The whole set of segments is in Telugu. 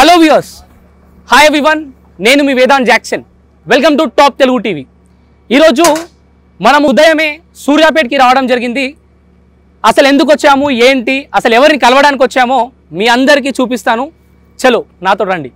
హలో వ్యూయర్స్, హాయ్ ఎవ్రీవన్, నేను మీ Vedant Jackson. Welcome to top Telugu TV. ఈరోజు మనం ఉదయమే సూర్యాపేటకి రావడం జరిగింది. అసలు ఎందుకు వచ్చాము, ఏంటి, అసలు ఎవరిని కలవడానికి వచ్చామో మీ అందరికీ చూపిస్తాను. చలో నాతో రండి.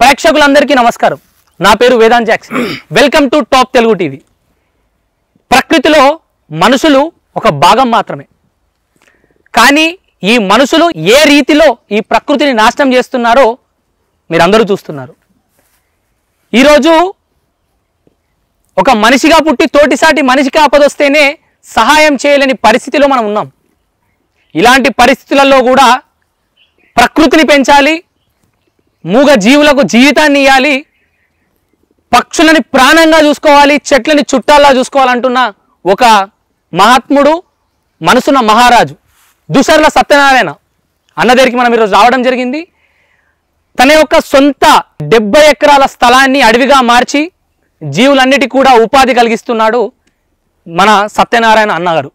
ప్రేక్షకులందరికీ నమస్కారం. నా పేరు Vedant Jackson. Welcome to top Telugu TV. ప్రకృతిలో మనుషులు ఒక భాగం మాత్రమే, కానీ ఈ మనుషులు ఏ రీతిలో ఈ ప్రకృతిని నాశనం చేస్తున్నారో మీరందరూ చూస్తున్నారు. ఈరోజు ఒక మనిషిగా పుట్టి తోటిసాటి మనిషికి ఆపదొస్తేనే సహాయం చేయలేని పరిస్థితిలో మనం ఉన్నాం. ఇలాంటి పరిస్థితులలో కూడా ప్రకృతిని పెంచాలి, మూగ జీవులకు జీవితాన్ని ఇవ్వాలి, పక్షులని ప్రాణంగా చూసుకోవాలి, చెట్లని చుట్టాల్లా చూసుకోవాలంటున్న ఒక మహాత్ముడు, మనసున్న మహారాజు దుసర్ల సత్యనారాయణ అన్న దగ్గరికి మనం ఈరోజు రావడం జరిగింది. తన యొక్క సొంత 70 ఎకరాల స్థలాన్ని అడవిగా మార్చి జీవులన్నిటికీ కూడా ఉపాధి కలిగిస్తున్నాడు మన సత్యనారాయణ అన్నగారు.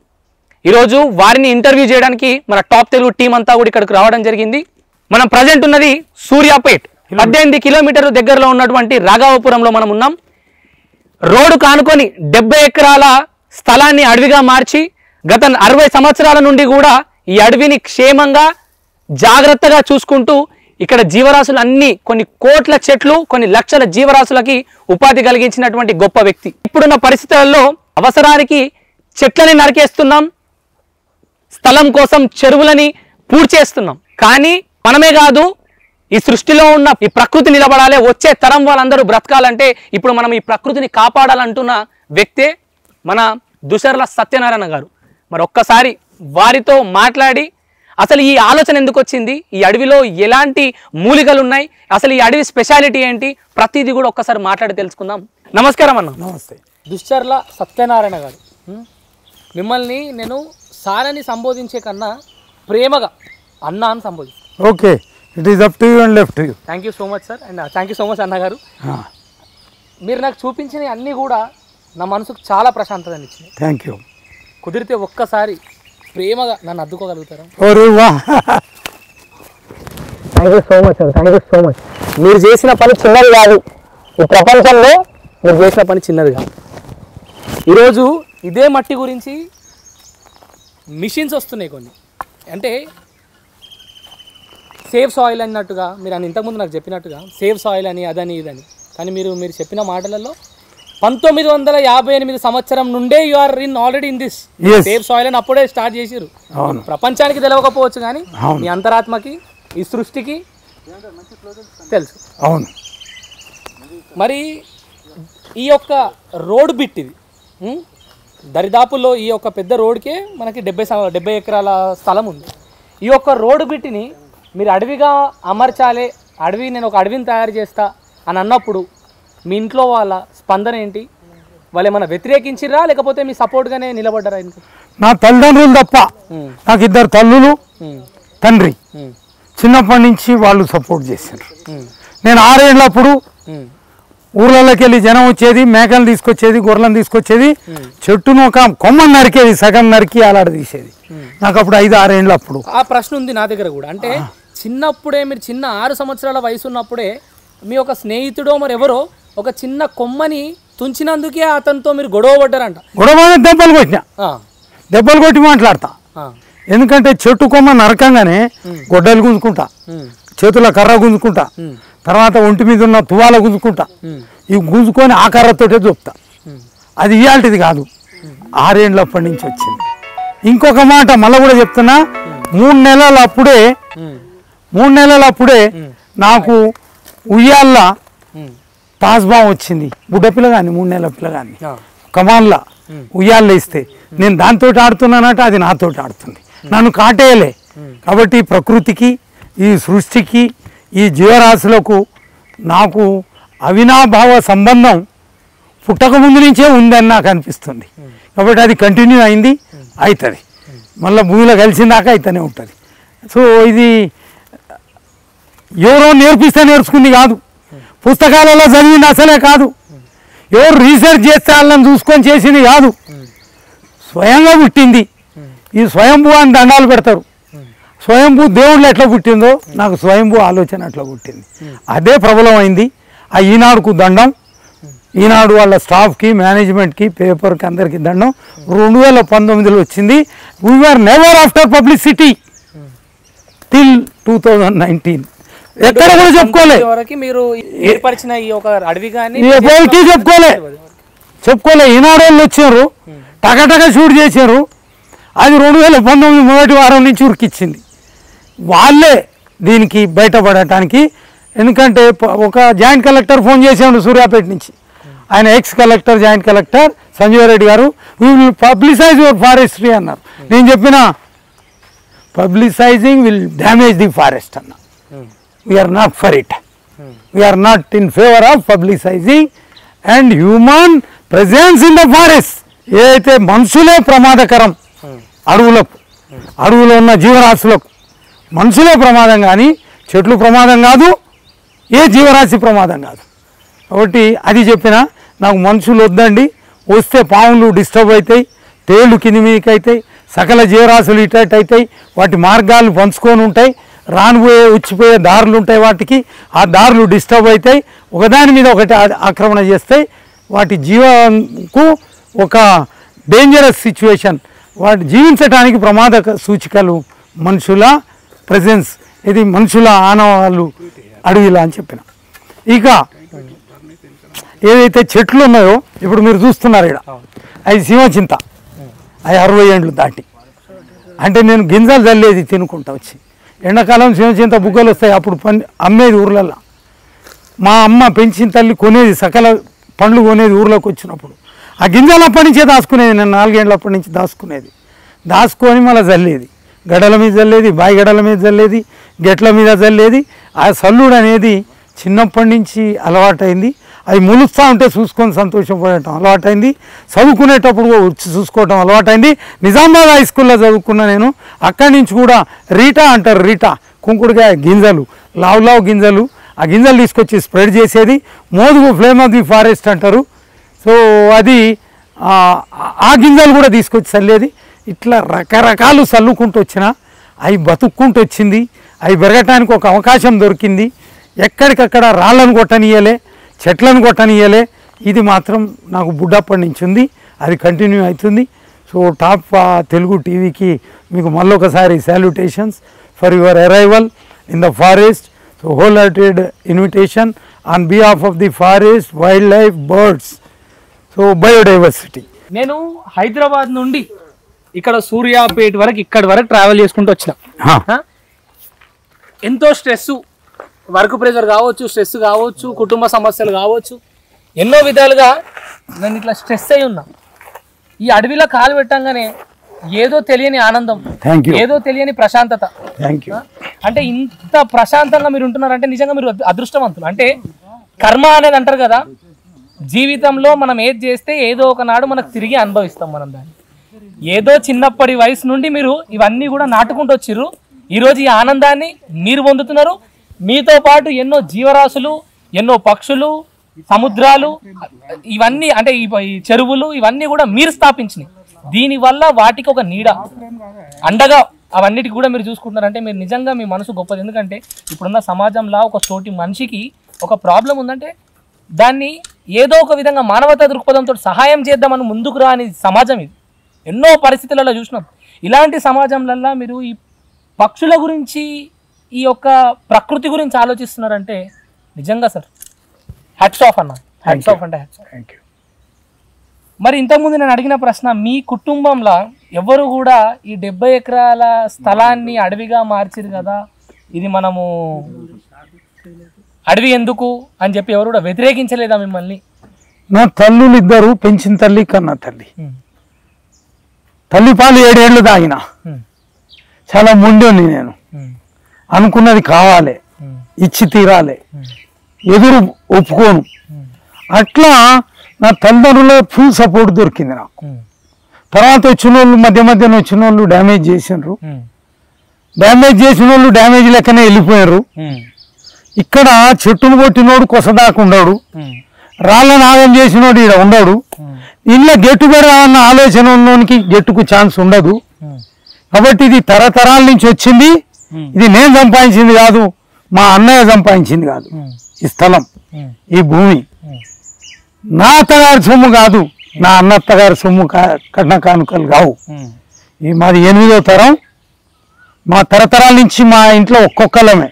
ఈరోజు వారిని ఇంటర్వ్యూ చేయడానికి మన టాప్ తెలుగు టీం అంతా కూడా ఇక్కడికి రావడం జరిగింది. మనం ప్రజెంట్ ఉన్నది సూర్యాపేట్, 18 కిలోమీటర్ల దగ్గరలో ఉన్నటువంటి రాఘవపురంలో మనం ఉన్నాం. రోడ్డు కానుకొని 70 ఎకరాల స్థలాన్ని అడవిగా మార్చి గత 60 సంవత్సరాల నుండి కూడా ఈ అడవిని క్షేమంగా జాగ్రత్తగా చూసుకుంటూ ఇక్కడ జీవరాశులు అన్ని కొన్ని కోట్ల చెట్లు, కొన్ని లక్షల జీవరాశులకి ఉపాధి కలిగించినటువంటి గొప్ప వ్యక్తి. ఇప్పుడున్న పరిస్థితులలో అవసరానికి చెట్లని నరికేస్తున్నాం, స్థలం కోసం చెరువులని పూడ్చేస్తున్నాం. కానీ మనమే కాదు, ఈ సృష్టిలో ఉన్న ఈ ప్రకృతి నిలబడాలి, వచ్చే తరం వాళ్ళందరూ బ్రతకాలంటే ఇప్పుడు మనం ఈ ప్రకృతిని కాపాడాలంటున్న వ్యక్తే మన దుసర్ల సత్యనారాయణ గారు. మరి ఒక్కసారి వారితో మాట్లాడి అసలు ఈ ఆలోచన ఎందుకు వచ్చింది, ఈ అడవిలో ఎలాంటి మూలికలు ఉన్నాయి, అసలు ఈ అడవి స్పెషాలిటీ ఏంటి, ప్రతిదీ కూడా ఒక్కసారి మాట్లాడి తెలుసుకుందాం. నమస్కారం అన్న. నమస్తే. దుసర్ల సత్యనారాయణ గారు, మిమ్మల్ని నేను సార్ అని సంబోధించే కన్నా ప్రేమగా అన్న అని సంబోధిస్తాను. Okay, it is up to you and left you. Thank you so much sir, and thank you so much అన్నగారు. మీరు నాకు చూపించిన అన్నీ కూడా నా మనసుకు చాలా ప్రశాంతతని ఇచ్చినాయి. Thank you. కుదిరితే ఒక్కసారి ప్రేమగా నన్ను అద్దుకోగలుగుతారా? Thank you so much sir, thank you so much. మీరు చేసిన పని చిన్నది కాదు, ఈ ప్రపంచంలో మీరు చేసిన పని చిన్నది కాదు. ఈరోజు ఇదే మట్టి గురించి మిషన్స్ వస్తున్నాయి కొన్ని, అంటే సేవ్ సాయిల్ అన్నట్టుగా మీరు అని ఇంతకుముందు నాకు చెప్పినట్టుగా సేవ్ సాయిల్ అని అదని ఇదని, కానీ మీరు చెప్పిన మాటలలో 1958 సంవత్సరం నుండే you are already in this save soil అని అప్పుడే స్టార్ట్ చేసిరు. ప్రపంచానికి తెలియకపోవచ్చు కానీ మీ అంతరాత్మకి, ఈ సృష్టికి తెలుసు. అవును. మరి ఈ యొక్క రోడ్ బిట్ ఇది దరిదాపుల్లో ఈ యొక్క పెద్ద రోడ్కే మనకి 70 ఎకరాల స్థలం ఉంది. ఈ యొక్క రోడ్డు బిట్టిని మీరు అడవిగా అమర్చాలి, నేను ఒక అడవిని తయారు చేస్తా అని అన్నప్పుడు మీ ఇంట్లో వాళ్ళ స్పందన ఏంటి? వాళ్ళు ఏమైనా వ్యతిరేకించిరా లేకపోతే మీ సపోర్ట్గానే నిలబడ్డారా? నా తల్లిదండ్రులు తప్ప నాకు 2 తల్లులు, తండ్రి, చిన్నప్పటి నుంచి వాళ్ళు సపోర్ట్ చేశారు. నేను 6 ఏళ్ళప్పుడు ఊర్లలోకి వెళ్ళి జనం వచ్చేది, మేకలు తీసుకొచ్చేది, గొర్రెలను తీసుకొచ్చేది, చెట్టును ఒక కొమ్మను నరికేది, సగం నరికి అలాడ తీసేది. నాకు అప్పుడు 5-6 ఏళ్ళప్పుడు. ఆ ప్రశ్న ఉంది నా దగ్గర కూడా. అంటే చిన్నప్పుడే మీరు 6 సంవత్సరాల వయసు ఉన్నప్పుడే మీ ఒక స్నేహితుడో మరి ఎవరో ఒక చిన్న కొమ్మని తుంచినందుకే అతనితో మీరు గొడవ పడ్డారంట. గొడవ దెబ్బలు కొట్టి మాట్లాడతా. ఎందుకంటే చెట్టు కొమ్మ నరకంగానే గొడ్డలు గుంజుకుంటా, చేతుల కర్ర గుంజుకుంటా, తర్వాత ఒంటి మీద ఉన్న తువాల గుంజుకుంటా, ఇవి గుంజుకొని ఆ కర్రతోటే చూపుతా. అది ఇయాల్టిది కాదు, 6 ఏళ్ళప్పటి నుంచి వచ్చింది. ఇంకొక మాట మళ్ళీ కూడా చెప్తున్నా, 3 నెలలు అప్పుడే 3 నెలలు అప్పుడే నాకు ఉయ్యాల తాజ్బా వచ్చింది. బుడ్డ పిల్లగాని 3 నెలల పిల్లగాని కమాన్లా ఉయ్యాల్లో ఇస్తే నేను దాంతో ఆడుతున్నానట, అది నాతో ఆడుతుంది. నన్ను కాటేయలే. కాబట్టి ప్రకృతికి, ఈ సృష్టికి, ఈ జీవరాశులకు నాకు అవినాభావ సంబంధం పుట్టక ముందు నుంచే ఉందని నాకు అనిపిస్తుంది. కాబట్టి అది కంటిన్యూ అయింది, అవుతుంది. మళ్ళీ భూమిలో కలిసిందాకా అయితేనే ఉంటుంది. సో ఇది ఎవరో నేర్పిస్తే నేర్చుకుంది కాదు, పుస్తకాలలో చదివింది అసలే కాదు, ఎవరు రీసెర్చ్ చేస్తే వాళ్ళని చూసుకొని చేసింది కాదు, స్వయంగా పుట్టింది. ఈ స్వయంభూ అని దండాలు పెడతారు. స్వయంభూ దేవుళ్ళు ఎట్లా పుట్టిందో నాకు స్వయంభూ ఆలోచన అట్లా పుట్టింది. అదే ప్రబలమైంది. ఆ ఈనాడుకు దండం, ఈనాడు వాళ్ళ స్టాఫ్కి, మేనేజ్మెంట్కి, పేపర్కి, అందరికీ దండం. 2019లో వచ్చింది. We're never after publicity till 2019. ఎక్కడ కూడా చెప్పుకోలే, ఎవరికి చెప్పుకోలే. ఈనాడు వాళ్ళు వచ్చారు, టకటక షూట్ చేశారు. అది 2019 మొదటి వారం నుంచి ఉరికిచ్చింది. వాళ్ళే దీనికి బయటపడటానికి. ఎందుకంటే ఒక జాయింట్ కలెక్టర్ ఫోన్ చేసాడు సూర్యాపేట నుంచి, ఆయన ex collector, joint collector Sanjeev Reddy గారు, we will publicise your forestry అన్నారు. నేను చెప్పిన publicising will damage the forest అన్న. We are not for it. We are not in favour of publicising and human presence in the forest. ఏదైతే మనుషులే ప్రమాదకరం అడవులకు, అడవులో ఉన్న జీవరాశులకు మనుషులే ప్రమాదం, కానీ చెట్లు ప్రమాదం కాదు, ఏ జీవరాశి ప్రమాదం కాదు. కాబట్టి అది చెప్పిన నాకు మనుషులు వద్దండి. వస్తే పాములు డిస్టర్బ్ అవుతాయి, తేళ్లు కింది మీదకి అవుతాయి, సకల జీవరాశులు ఇటైట్ అవుతాయి, వాటి మార్గాలు పంచుకొని ఉంటాయి, రానిపోయే వచ్చిపోయే దారులు ఉంటాయి వాటికి, ఆ దారులు డిస్టర్బ్ అవుతాయి, ఒకదాని మీద ఒకటి ఆక్రమణ చేస్తాయి, వాటి జీవంకు ఒక డేంజరస్ సిచ్యువేషన్, వాటి జీవించడానికి ప్రమాదక సూచికలు మనుషుల ప్రెజెన్స్, ఇది మనుషుల ఆనవాళ్ళు అడవిలా అని చెప్పిన. ఇక ఏదైతే చెట్లు ఉన్నాయో ఇప్పుడు మీరు చూస్తున్నారు ఇక్కడ, అవి సీమచింత, అవి 60 ఏండ్లు దాటి. అంటే నేను గింజలు చల్లేది తినుకుంటా వచ్చి, ఎండాకాలం సీమచింత బుగ్గలు వస్తాయి, అప్పుడు అమ్మేది ఊర్లల్లో. మా అమ్మ పెంచిన తల్లి కొనేది, సకల పండ్లు కొనేది ఊర్లోకి వచ్చినప్పుడు. ఆ గింజలు అప్పటి నుంచే దాచుకునేది. నేను 4 ఏళ్ళప్పటి నుంచి దాచుకొని మళ్ళీ చల్లేది. గడల మీద చల్లేది, బాయి గడల మీద చల్లేది, గెట్ల మీద చల్లేది. ఆ చల్లుడు అనేది చిన్నప్పటి నుంచి అలవాటైంది. అవి ములుస్తూ ఉంటే చూసుకొని సంతోషపడటం అలవాటైంది. చదువుకునేటప్పుడు వచ్చి చూసుకోవటం అలవాటైంది. నిజామాబాద్ హై స్కూల్లో చదువుకున్నా నేను. అక్కడి నుంచి కూడా రీటా అంటారు, రీటా కుంకుడుకాయ గింజలు, లావు గింజలు, ఆ గింజలు తీసుకొచ్చి స్ప్రెడ్ చేసేది. మోదుగు ఫ్లేమ్ ఆఫ్ ది ఫారెస్ట్ అంటారు. సో అది ఆ గింజలు కూడా తీసుకొచ్చి చల్లేది. ఇట్లా రకరకాలు చల్లుకుంటూ వచ్చిన, అవి బతుక్కుంటూ వచ్చింది. అవి పెరగటానికి ఒక అవకాశం దొరికింది. ఎక్కడికక్కడ రాళ్ళను కొట్టనియలే, చెట్లను కొట్టనియలే. ఇది మాత్రం నాకు బుడ్డప్పటి నుంచి ఉంది, అది కంటిన్యూ అవుతుంది. సో టాప్ తెలుగు టీవీకి మీకు మళ్ళొకసారి salutations for your arrival in the forest. So whole hearted invitation on behalf of the forest, wild life, birds, so biodiversity. నేను హైదరాబాద్ నుండి ఇక్కడ సూర్యాపేట వరకు ఇక్కడి వరకు ట్రావెల్ చేసుకుంటూ వచ్చిన. ఎంతో స్ట్రెస్, వర్క్ ప్రెషర్ కావచ్చు, స్ట్రెస్ కావచ్చు, కుటుంబ సమస్యలు కావచ్చు, ఎన్నో విధాలుగా నేను ఇట్లా స్ట్రెస్ అయి ఉన్నా. ఈ అడవిలో కాలు పెట్టంగానే ఏదో తెలియని ఆనందం, ఏదో తెలియని ప్రశాంతత. అంటే ఇంత ప్రశాంతంగా మీరు ఉంటున్నారంటే నిజంగా మీరు అదృష్టవంతులు. అంటే కర్మ అనేది అంటారు కదా, జీవితంలో మనం ఏది చేస్తే ఏదో ఒకనాడు మనకు తిరిగి అనుభవిస్తాం మనం దాన్ని. ఏదో చిన్నప్పటి వయసు నుండి మీరు ఇవన్నీ కూడా నాటుకుంటూ వచ్చిర్రు. ఈరోజు ఈ ఆనందాన్ని మీరు పొందుతున్నారు. మీతో పాటు ఎన్నో జీవరాశులు, ఎన్నో పక్షులు, సముద్రాలు, ఇవన్నీ అంటే ఈ చెరువులు, ఇవన్నీ కూడా మీరు స్థాపించినాయి. దీనివల్ల వాటికి ఒక నీడ అండగా అవన్నిటికి కూడా మీరు చూసుకుంటున్నారంటే మీరు నిజంగా మీ మనసు గొప్పది. ఎందుకంటే ఇప్పుడున్న సమాజంలో ఒక తోటి మనిషికి ఒక ప్రాబ్లం ఉందంటే దాన్ని ఏదో ఒక విధంగా మానవతా దృక్పథంతో సహాయం చేద్దామని ముందుకు రాని సమాజం ఇది. ఎన్నో పరిస్థితులలో చూసినాం. ఇలాంటి సమాజంలో మీరు ఈ పక్షుల గురించి, ఈ యొక్క ప్రకృతి గురించి ఆలోచిస్తున్నారంటే నిజంగా సార్ హ్యాట్స్ ఆఫ్ అన్న. హ్యాట్స్ ఆఫ్ అంటే హ్యాట్స్ ఆఫ్. Thank you. మరి ఇంతకుముందు నేను అడిగిన ప్రశ్న, మీ కుటుంబంలో ఎవరు కూడా ఈ 70 ఎకరాల స్థలాన్ని అడవిగా మార్చిరు కదా, ఇది మనము అడవి ఎందుకు అని చెప్పి ఎవరు కూడా వ్యతిరేకించలేదా మిమ్మల్ని? నా తల్లులు ఇద్దరు పెంచిన తల్లి కన్నా తల్లి. తల్లి పాలు 7 ఏళ్ళు తాగిన. చాలా మొండోని నేను. అనుకున్నది కావాలి, ఇచ్చి తీరాలి, ఎదురు ఒప్పుకోను. అట్లా నా తల్లిదండ్రుల ఫుల్ సపోర్ట్ దొరికింది నాకు. తర్వాత వచ్చిన వాళ్ళు మధ్యన వచ్చిన వాళ్ళు డ్యామేజ్ చేసినారు. డ్యామేజ్ చేసిన వాళ్ళు డ్యామేజ్ లెక్కనే వెళ్ళిపోయారు. ఇక్కడ చెట్టును కొట్టినోడు కొసదాకా ఉండడు, రాళ్ళ నాగం చేసినోడు ఇక్కడ ఉండడు. ఇంట్లో గెట్టు పెడదామన్న ఆలోచన ఉన్నోనికి గెట్టుకు ఛాన్స్ ఉండదు. కాబట్టి ఇది తరతరాల నుంచి వచ్చింది. ఇది నేను సంపాదించింది కాదు, మా అన్నయ్య సంపాదించింది కాదు. ఈ స్థలం, ఈ భూమి నా అత్తగారి సొమ్ము కాదు, నా అన్న అత్తగారి సొమ్ము కట్న కానుకలు కావు. ఈ మాది 8వ తరం. మా తరతరాల నుంచి మా ఇంట్లో ఒక్కొక్కలమే.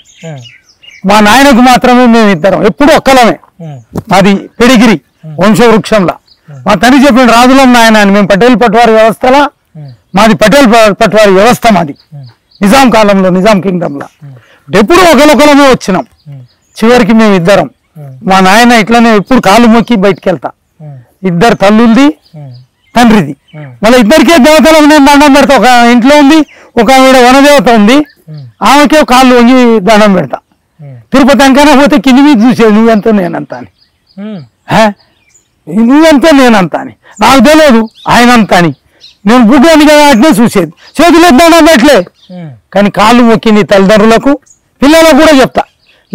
మా నాయనకు మాత్రమే మేము ఇద్దరం, ఎప్పుడు ఒక్కలమే. మాది పెడిగిరి వంశవృక్షంలా. మా తండ్రి చెప్పిన రాజులం నాయన అని. మేము పటేల్ పట్వారి వ్యవస్థలా, మాది పటేల్ పట్వారి వ్యవస్థ మాది. నిజాం కాలంలో, నిజాం కింగ్డమ్లా ఎప్పుడు ఒకరొకరమే వచ్చినాం. చివరికి మేము ఇద్దరం. మా నాయన ఇట్లనే ఎప్పుడు కాలు మొక్కి బయటికి వెళ్తా. ఇద్దరు తల్లుంది, తండ్రిది. మళ్ళీ ఇద్దరికే దేవతలకు నేను దండం పెడతా. ఒక ఇంట్లో ఉంది, ఒక ఆవిడ వనదేవత ఉంది, ఆమెకే కాళ్ళు వంగి దండం పెడతా. తిరుపతి అంకైనా పోతే కింది మీద చూసేది నువ్వెంతో నేనంతా అని. నువ్వెంతో నేనంతా అని నాకు తెలియదు, ఆయన అంతా అని. నేను బుడ్డోని కదా అట్నే చూసేది, చేతులు దండం పెట్టలే. కానీ కాళ్ళు మొక్కింది తల్లిదండ్రులకు, పిల్లలకు కూడా చెప్తా.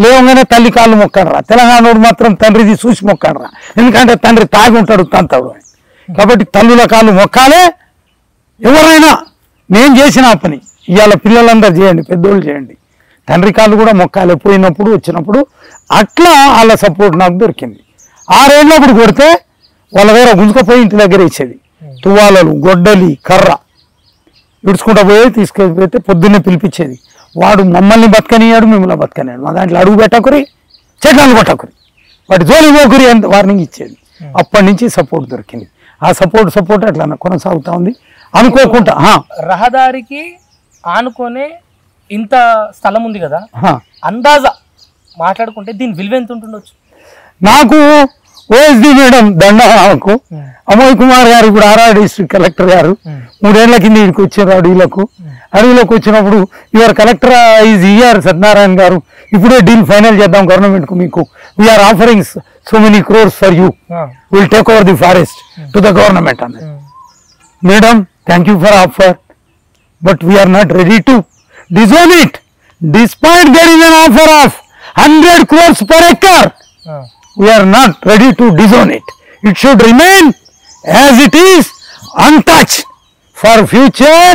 లేవగానే తల్లి కాళ్ళు మొక్కడరా. తెలంగాణోడు మాత్రం తండ్రిది చూసి మొక్కడరా, ఎందుకంటే తండ్రి తాగి ఉంటాడు, తంతాడు అని. కాబట్టి తల్లుల కాళ్ళు మొక్కాలే ఎవరైనా. నేను చేసిన ఆ పని ఇవాళ పిల్లలందరూ చేయండి, పెద్దోళ్ళు చేయండి. తండ్రి కాళ్ళు కూడా మొక్కాలి పోయినప్పుడు వచ్చినప్పుడు. అట్లా వాళ్ళ సపోర్ట్ నాకు దొరికింది. 6 ఏళ్ళప్పుడు కొడితే వాళ్ళ దగ్గర గుంజుకపోయి ఇంటి దగ్గర ఇచ్చేది. తువ్వాలలు, గొడ్డలి, కర్ర విడుచుకుంటా పోయి తీసుకెళ్ళిపోతే పొద్దున్నే పిలిపించేది. వాడు మమ్మల్ని బతకనియాడు, మిమ్మల్ని బతకనియాడు. మా దాంట్లో అడుగు పెట్టకురి, చెట్లను కొట్టకురి, వాటి జోలి పోకురి అని వార్నింగ్ ఇచ్చేది. అప్పటి నుంచి సపోర్ట్ దొరికింది. ఆ సపోర్ట్ అట్లా కొనసాగుతా ఉంది. అనుకోకుండా రహదారికి ఆనుకొనే ఇంత స్థలం ఉంది కదా, అందాజా మాట్లాడుకుంటే దీని విలువ ఎంత ఉంటుండొచ్చు? నాకు ఓఎస్డి మేడం దండకు, అమోయ్ కుమార్ గారు ఇప్పుడు ఆర్ఆర్ డిస్ట్రిక్ట్ కలెక్టర్ గారు 3 ఏళ్ల కింద ఇక్కడికి వచ్చారు. అడవిలోకి వచ్చినప్పుడు your collector is here Satyanarayana గారు, ఇప్పుడే డీల్ ఫైనల్ చేద్దాం గవర్నమెంట్ కు, మీకు we are offering so many crores for you, will take over the forest to the government అన్నది. Madam thank you for offer, but we are not ready to disown it despite there is an offer of 100 crores per acre. We are not ready to disown it. It should remain as it is, untouched for future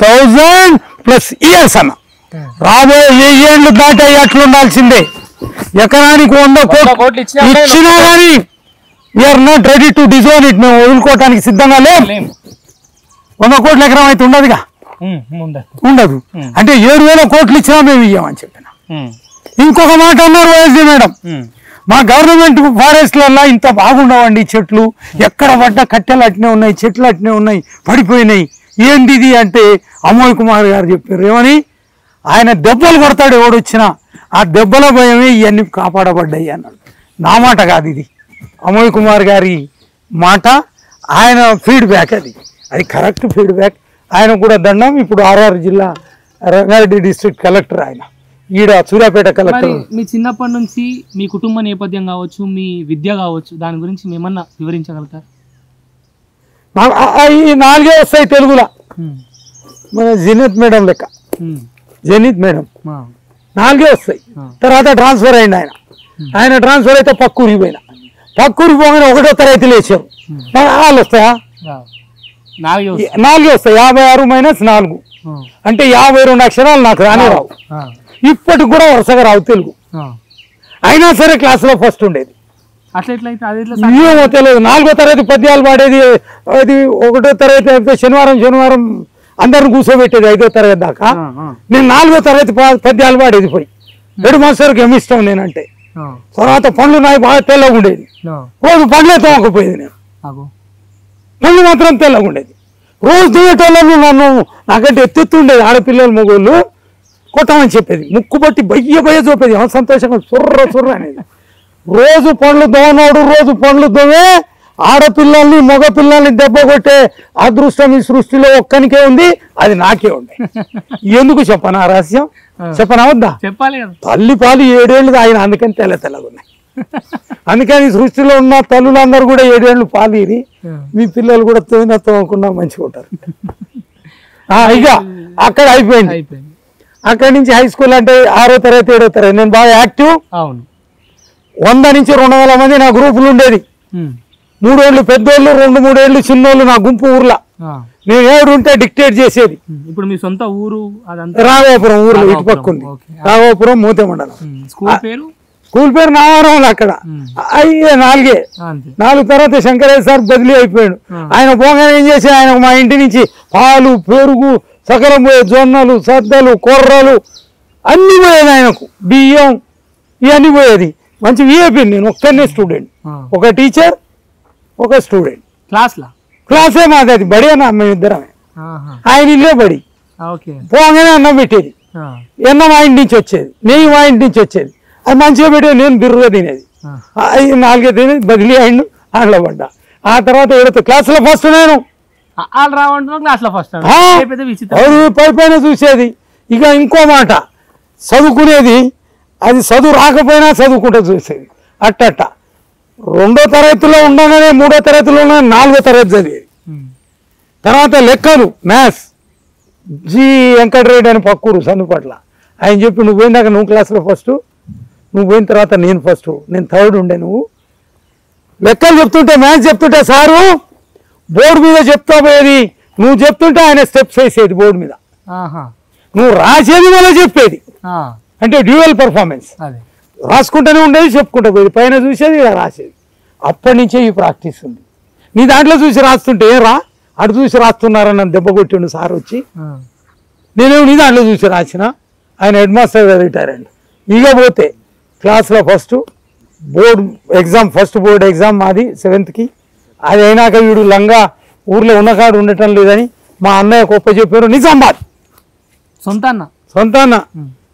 1000+ years అన్న. రాబోయే 1000 ఏళ్ళు దాటే అట్లా ఉండాల్సిందే. ఎకరానికి 100 కోట్లు ఇచ్చినా కానీ we are not ready to disown it. మేము వదులుకోవటానికి సిద్ధంగా లేం. 100 కోట్ల ఎకరం అయితే ఉండదుగా, ఉండదు. అంటే 7,000 కోట్లు ఇచ్చినా మేము ఇయ్యామని చెప్పిన. ఇంకొక మాట అన్నారు ఓఎస్డి మేడం, మా గవర్నమెంట్ ఫారెస్ట్లలో ఇంత బాగుండవండి చెట్లు, ఎక్కడ పడ్డ కట్టెలు అట్నే ఉన్నాయి, చెట్లు అట్నే ఉన్నాయి, పడిపోయినాయి. ఏంటిది అంటే అమోయ్ కుమార్ గారు చెప్పారు. ఏమని? ఆయన దెబ్బలు కొడతాడు ఎవడొచ్చినా, ఆ దెబ్బల భయమే ఇవన్నీ కాపాడబడ్డాయి అన్నాడు. నా మాట కాదు, ఇది అమోయ్ కుమార్ గారి మాట, ఆయన ఫీడ్బ్యాక్. అది కరెక్ట్ ఫీడ్బ్యాక్. ఆయన కూడా దండం. ఇప్పుడు ఆర్ఆర్ జిల్లా రంగారెడ్డి డిస్ట్రిక్ట్ కలెక్టర్ ఆయన, ఈడ సూర్యాపేట కలెక్టర్. మీ చిన్నప్పటి నుంచి మీ కుటుంబ నేపథ్యం కావచ్చు, మీ విద్య కావచ్చు, దాని గురించి మేమన్నా వివరించగలుగుతారు? ఈ 4 వస్తాయి తెలుగులో. మన జెనిత్ మేడం లెక్క, జెనిత్ మేడం 4 వస్తాయి. తర్వాత ట్రాన్స్ఫర్ అయింది ఆయన. ఆయన ట్రాన్స్ఫర్ అయితే పక్కూరికి పోయినా, పక్కూరికి పోగానే 1వ తరగతి లేచారు. వాళ్ళు వస్తాయా? 4 వస్తాయి. 56 - 4 అంటే 52 అక్షరాలు నాకు రానే రావు. ఇప్పటికి కూడా వరుసగా రావు తెలుగు. అయినా సరే క్లాసులో ఫస్ట్ ఉండేది. ఏమో తెలియదు. 4వ తరగతి పద్యాలు పాడేది. అది 1వ తరగతి అయితే శనివారం అందరిని కూర్చోబెట్టేది 5వ తరగతి దాకా. నేను 4వ తరగతి పద్యాలు పాడేది. పోయి హెడ్ మాస్టర్కి ఏమి ఇష్టం నేనంటే. తర్వాత పండ్లు నాకు బాగా తెల్లగా ఉండేది. రోజు పండ్లే తోమకపోయేది. నేను పండ్లు మాత్రం తెల్లగా ఉండేది. రోజు దిగేటోళ్ళను నన్ను నాకంటే ఎత్తుతుండేది. ఆడపిల్లలు మొగోళ్ళు కొట్టమని చెప్పేది, ముక్కు బట్టి బయ్య చూపేది, సంతోషంగా సుర్ర అనేది. రోజు పండ్లు దోనోడు రోజు పండ్లు దోమే ఆడపిల్లల్ని మగ పిల్లల్ని దెబ్బ కొట్టే అదృష్టం ఈ సృష్టిలో ఒక్కనికే ఉంది, అది నాకే ఉంది. ఎందుకు చెప్పనా రహస్యం, చెప్పనా వద్దా? చెప్పాలి కదా. తల్లి పాలు 7 ఏళ్ళు ఆయన, అందుకని తెల్లగా ఉన్నాయి. అందుకని సృష్టిలో ఉన్న తల్లులందరూ కూడా 7 ఏళ్ళు పాలు ఇరి, మీ పిల్లలు కూడా తోమకుండా మంచిగా ఉంటారు. ఇక అక్కడ అయిపోయింది. అక్కడి నుంచి హై స్కూల్ అంటే 6వ తరగతి 7వ తరగతి నేను బాగా యాక్టివ్. 100 నుంచి 200 మంది నా గ్రూపులు ఉండేది. 3 ఏళ్ళు పెద్దోళ్ళు, 2-3 ఏళ్ళు చిన్నోళ్ళు నా గుంపు ఊర్లో. నేను ఏడు ఉంటే డిక్టేట్ చేసేది. ఇప్పుడు మీ సొంత ఊరు రాఘవాపురం ఊర్లో ఇటు పక్క ఉంది. రాఘవాపురం మూతే మండలం. స్కూల్ పేరు నావరంలో. అక్కడ అయ్యే 4 తర్వాత శంకరయ్య సార్ బదిలీ అయిపోయాడు. ఆయన పోగానే ఏం చేసి ఆయన మా ఇంటి నుంచి పాలు పెరుగు సకలం పోయేది, జొన్నలు సద్దలు కొర్రలు అన్ని పోయేది, ఆయనకు బియ్యం ఇవన్నీ పోయేది. మంచి విఐపి. నేను ఒక్కనే స్టూడెంట్, ఒక టీచర్ ఒక స్టూడెంట్. క్లాసే మాది, అది బడి అన్న మేమిద్దరమే. ఆయన ఇల్లే బడి. పోగానే అన్నం పెట్టేది, అన్నం మా ఇంటి నుంచి వచ్చేది, నెయ్యి మా ఇంటి నుంచి వచ్చేది. అది మంచిగా పెట్టేది, నేను బిర్రుగా తినేది. 4 తినేది, బదిలీ అయిండు, ఆడలో పడ్డా. ఆ తర్వాత 7th క్లాసులో ఫస్ట్ నేను పైపైన చూసేది. ఇక ఇంకో మాట, చదువుకునేది అది చదువు రాకపోయినా చదువుకుంటూ చూసేది. అట్టట్ట 2వ తరగతిలో ఉండగానే 3వ తరగతిలో 4వ తరగతి చదివేది. తర్వాత లెక్కలు మ్యాథ్స్ జి వెంకటరెడ్డి అని పక్కూరు సందుపట్ల. ఆయన చెప్పి నువ్వు పోయినాక నువ్వు క్లాసులో ఫస్ట్, నువ్వు పోయిన తర్వాత నేను ఫస్ట్, నేను 3rd ఉండే. నువ్వు లెక్కలు చెప్తుంటే మ్యాథ్స్ చెప్తుంటే సారు బోర్డు మీద చెప్తా పోయేది, నువ్వు చెప్తుంటే ఆయన స్టెప్స్ వేసేది బోర్డు మీద, నువ్వు రాసేది మళ్ళీ చెప్పేది. అంటే డ్యూయల్ పర్ఫార్మెన్స్. రాసుకుంటూనే ఉండేది, చెప్పుకుంటూ పోయేది, పైన చూసేది ఇలా రాసేది. అప్పటి నుంచే ఈ ప్రాక్టీస్ ఉంది. నీ దాంట్లో చూసి రాస్తుంటే రా అటు చూసి రాస్తున్నారని నన్ను దెబ్బ కొట్టిండు సార్ వచ్చి. నేనేమో నీ దాంట్లో చూసి రాసిన. ఆయన హెడ్ మాస్టర్ గారు రిటైర్ అయ్యండి. ఇక పోతే క్లాస్లో first board exam, first board exam మాది 7th. అది అయినాక వీడు లంగా ఊర్లో ఉన్నకాడు ఉండటం లేదని మా అన్నయ్య గొప్ప చెప్పారు. నిజామాబాద్ సొంత అన్న.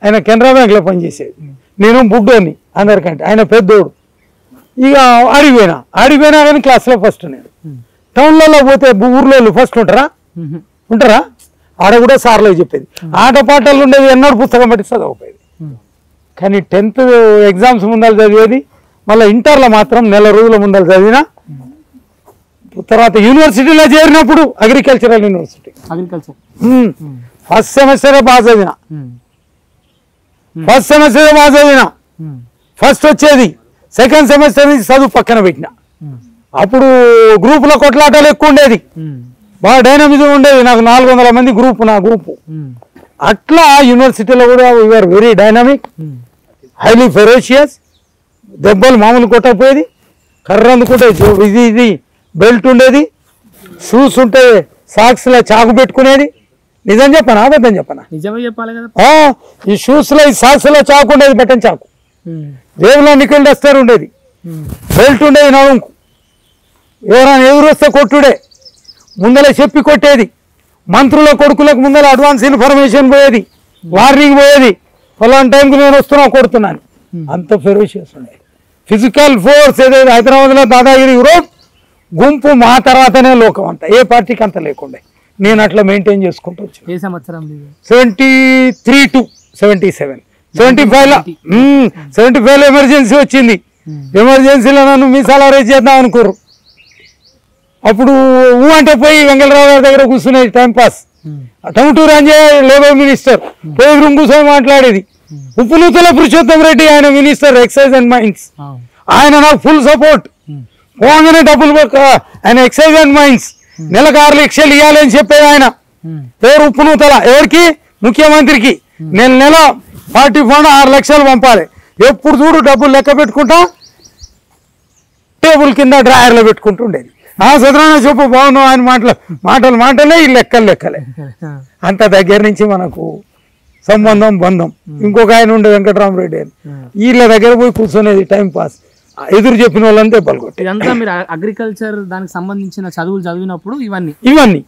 ఆయన కెనరా బ్యాంక్లో పనిచేసేది. నేను బుడ్డోని అందరికంటే, ఆయన పెద్దోడు. ఇక ఆడిపోయినా కానీ క్లాస్లో ఫస్ట్. నేను టౌన్లలో పోతే ఊర్లో ఫస్ట్ ఉంటారా ఆడ కూడా సార్లో చెప్పేది. ఆటపాటలు ఉండేది, ఎన్నడూ పుస్తకం పట్టి చదవకపోయేది. కానీ 10th ఎగ్జామ్స్ ముందర చదివేది. మళ్ళీ ఇంటర్లో మాత్రం నెల రోజుల ముందర చదివిన. తర్వాత యూనివర్సిటీలో చేరినప్పుడు అగ్రికల్చరల్ యూనివర్సిటీ ఫస్ట్ సెమిస్టరే బాగా చదివిన. ఫస్ట్ వచ్చేది. 2nd సెమిస్టర్ నుంచి చదువు పక్కన పెట్టిన. అప్పుడు గ్రూపులో కొట్లాటలు ఎక్కువ ఉండేది, బాగా డైనమిజం ఉండేది. నాకు 400 మంది గ్రూప్, నా గ్రూపు. అట్లా యూనివర్సిటీలో కూడా we are very dynamic, highly ferocious. దెబ్బలు మామూలు కొట్టకపోయేది, కర్ర అందుకుంటే ఇది బెల్ట్ ఉండేది, షూస్ ఉంటే సాక్స్లో చాకు పెట్టుకునేది. నిజం చెప్పనా అబద్ధం చెప్పనా? నిజమే చెప్పాలి కదా. ఈ షూస్లో ఈ సాక్స్లో చాకు ఉండేది, బటన్ చాకు. జేబులో నికెల్ డస్టర్ ఉండేది, బెల్ట్ ఉండేది నడుముకు. ఎవరైనా ఎదురొస్తే కొట్టుడే, ముందర చెప్పి కొట్టేది. మంత్రుల కొడుకులకు ముందర అడ్వాన్స్ ఇన్ఫర్మేషన్ పోయేది, వార్నింగ్ పోయేది, ఫలానా టైంకి నేను వస్తున్నా కొడుతున్నాను. అంత ఫెరోషియస్ ఉండేది. ఫిజికల్ ఫోర్స్ ఏదైతే హైదరాబాద్లో దాదాగిరి యూరోప్ గుంపు మా తర్వాతనే లోకం అంతా, ఏ పార్టీకి అంత లేకుండే. నేను అట్లా మెయింటైన్ చేసుకుంటూ వచ్చాను. 73 to 77, 75లో ఎమర్జెన్సీ వచ్చింది. ఎమర్జెన్సీలో నన్ను మీసాలు అరేంజ్ చేద్దాం అనుకోరు. అప్పుడు అంటే పోయి వెంకటరావు గారి దగ్గర కూర్చునేది timepass. Tanguturu Anjaiah labour minister, పోయి రూమ్ కూర్చొని మాట్లాడేది. ఉప్పునూతల పురుషోత్తం రెడ్డి ఆయన మినిస్టర్ ఎక్సైజ్ అండ్ మైన్స్, ఆయన నాకు ఫుల్ సపోర్ట్. పోగానే డబ్బులు ఆయన ఎక్సైజ్ అండ్ మైన్స్ నెలకు 6 లక్షలు ఇవ్వాలని చెప్పేది ఆయన. ఎవరు ఉప్పునూతల, ఎవరికి? ముఖ్యమంత్రికి. నెల పార్టీ ఫండ్ 6 లక్షలు పంపాలి. ఎప్పుడు చూడు డబ్బులు లెక్క పెట్టుకుంటా టేబుల్ కింద డ్రాయర్లో పెట్టుకుంటుండేది. సదరణ చెప్పు బాగున్నావు ఆయన మాటలే ఈ లెక్కలే. అంత దగ్గర నుంచి మనకు సంబంధం బంధం. ఇంకొక ఆయన ఉండే వెంకటరామరెడ్డి అని, వీళ్ళ దగ్గర పోయి కూర్చునేది టైం పాస్. ఎదురు చెప్పిన వాళ్ళని దెబ్బలు కొట్టి ఇదంతా మీరు అగ్రికల్చర్ దానికి సంబంధించిన చదువులు చదివినప్పుడు ఇవన్నీ ఇవన్నీ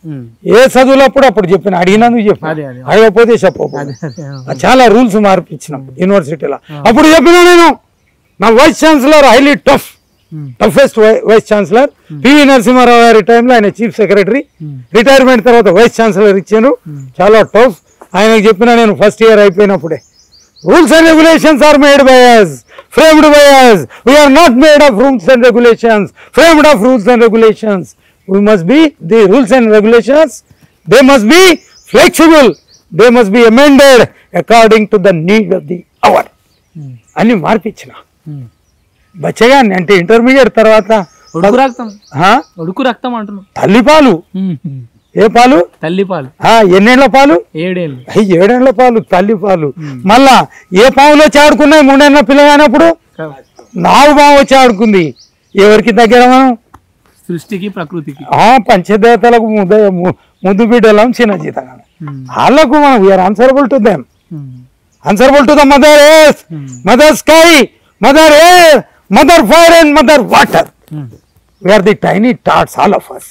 ఏ చదువులప్పుడు అప్పుడు చెప్పిన అడిగినందుకు చెప్పిన అడగకపోతే చెప్పకపోతే చాలా రూల్స్ మార్పించినాం యూనివర్సిటీలో అప్పుడు చెప్పినా నేను నా vice chancellor highly toughest vice chancellor P V Narasimha Rao గారి టైంలో ఆయన చీఫ్ సెక్రటరీ రిటైర్మెంట్ తర్వాత వైస్ ఛాన్సలర్ ఇచ్చాను చాలా టఫ్ ఆయనకు చెప్పిన నేను ఫస్ట్ ఇయర్ అయిపోయినప్పుడే rules and regulations are made by us framed by us we are not made of rules and regulations framed of rules and regulations we must be the rules and regulations they must be flexible they must be amended according to the need of the hour అని మార్పించిన బచ్చగాన్ని అంటే ఇంటర్మీడియట్ తర్వాత ఉడుకు రక్తం అంటున్నాం తల్లిపాలు ఏ పాలు తల్లిపాలు ఎన్నేళ్ల పాలు 7 ఏళ్ళు 7 ఏళ్ల పాలు తల్లిపాలు మళ్ళా ఏ పాములో వచ్చి ఆడుకున్నాయి 3 ఏళ్ళ పిల్లగానప్పుడు 4 పాము వచ్చి ఆడుకుంది ఎవరికి దగ్గర మనం సృష్టికి ప్రకృతికి పంచదేవతలకు ముద్దు బిడ్డలం చిన్న జీతంగా వాళ్ళకు మనం we are answerable to them answerable to the mother earth, mother sky, mother air, mother fire and mother water. We are the tiny tots, all of us.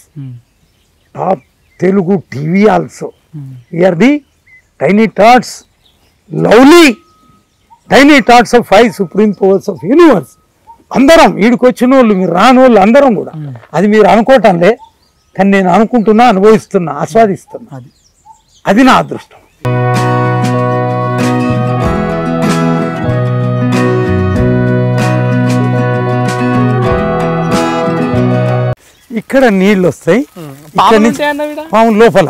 Top Telugu TV also. We are the tiny tots, lovely tiny tots of 5 supreme powers of universe. అందరం ఈడికి వచ్చిన వాళ్ళు మీరు రాని వాళ్ళు అందరం కూడా అది మీరు అనుకోవటంలే కానీ నేను అనుకుంటున్నా అనుభవిస్తున్నా ఆస్వాదిస్తున్నా అది నా అదృష్టం. ఇక్కడ నీళ్ళు వస్తాయి పాము లోపల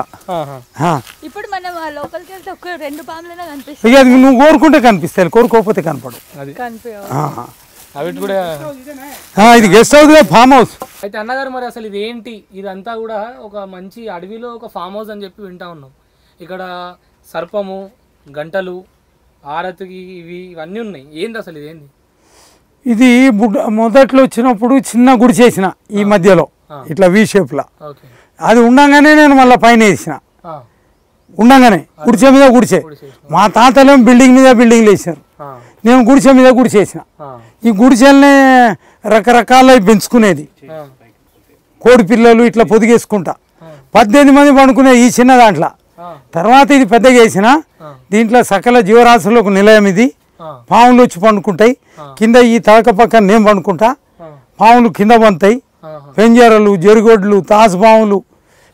ఇప్పుడు మనం లోపలికి వెళ్తే ఒక 2 పాములైనా కనిపిస్తాయి. అది నువ్వు కోరుకుంటే కనిపిస్తాయి కోరుకోకపోతే కనపడు. ఇది గెస్ట్ హౌస్ ఫామ్ హౌస్. అయితే అన్నగారు మరి అసలు ఇది ఏంటి ఇదంతా కూడా ఒక మంచి అడవిలో ఒక ఫామ్ హౌస్ అని చెప్పి వింటా ఉన్నాం. ఇక్కడ సర్పము గంటలు ఆరతికి ఇవన్నీ ఉన్నాయి. ఏంది అసలు ఇదేంది? ఇది మొదట్లో వచ్చినప్పుడు చిన్న గుడి చేసిన ఈ మధ్యలో ఇట్లా వి షేప్ లా అది ఉండగానే నేను మళ్ళీ పైన వేసిన ఉండగానే గుడిసె మీద గుడిసె మా తాతలేమో బిల్డింగ్ మీద బిల్డింగ్లు వేసారు నేను గుడిసె మీద గుడిసేసిన ఈ గుడిసెల్ని రకరకాల పెంచుకునేది కోడి పిల్లలు ఇట్లా పొదిగేసుకుంటా 18 మంది పండుకునే ఈ చిన్న దాంట్లో తర్వాత ఇది పెద్దగా వేసిన దీంట్లో సకల జీవరాశులకు నిలయం ఇది పాములు వచ్చి పండుకుంటాయి కింద ఈ తలక పక్కన నేను పండుకుంటా పాములు కింద పంతాయి పెంజరలు జరుగొడ్లు తాసు పాములు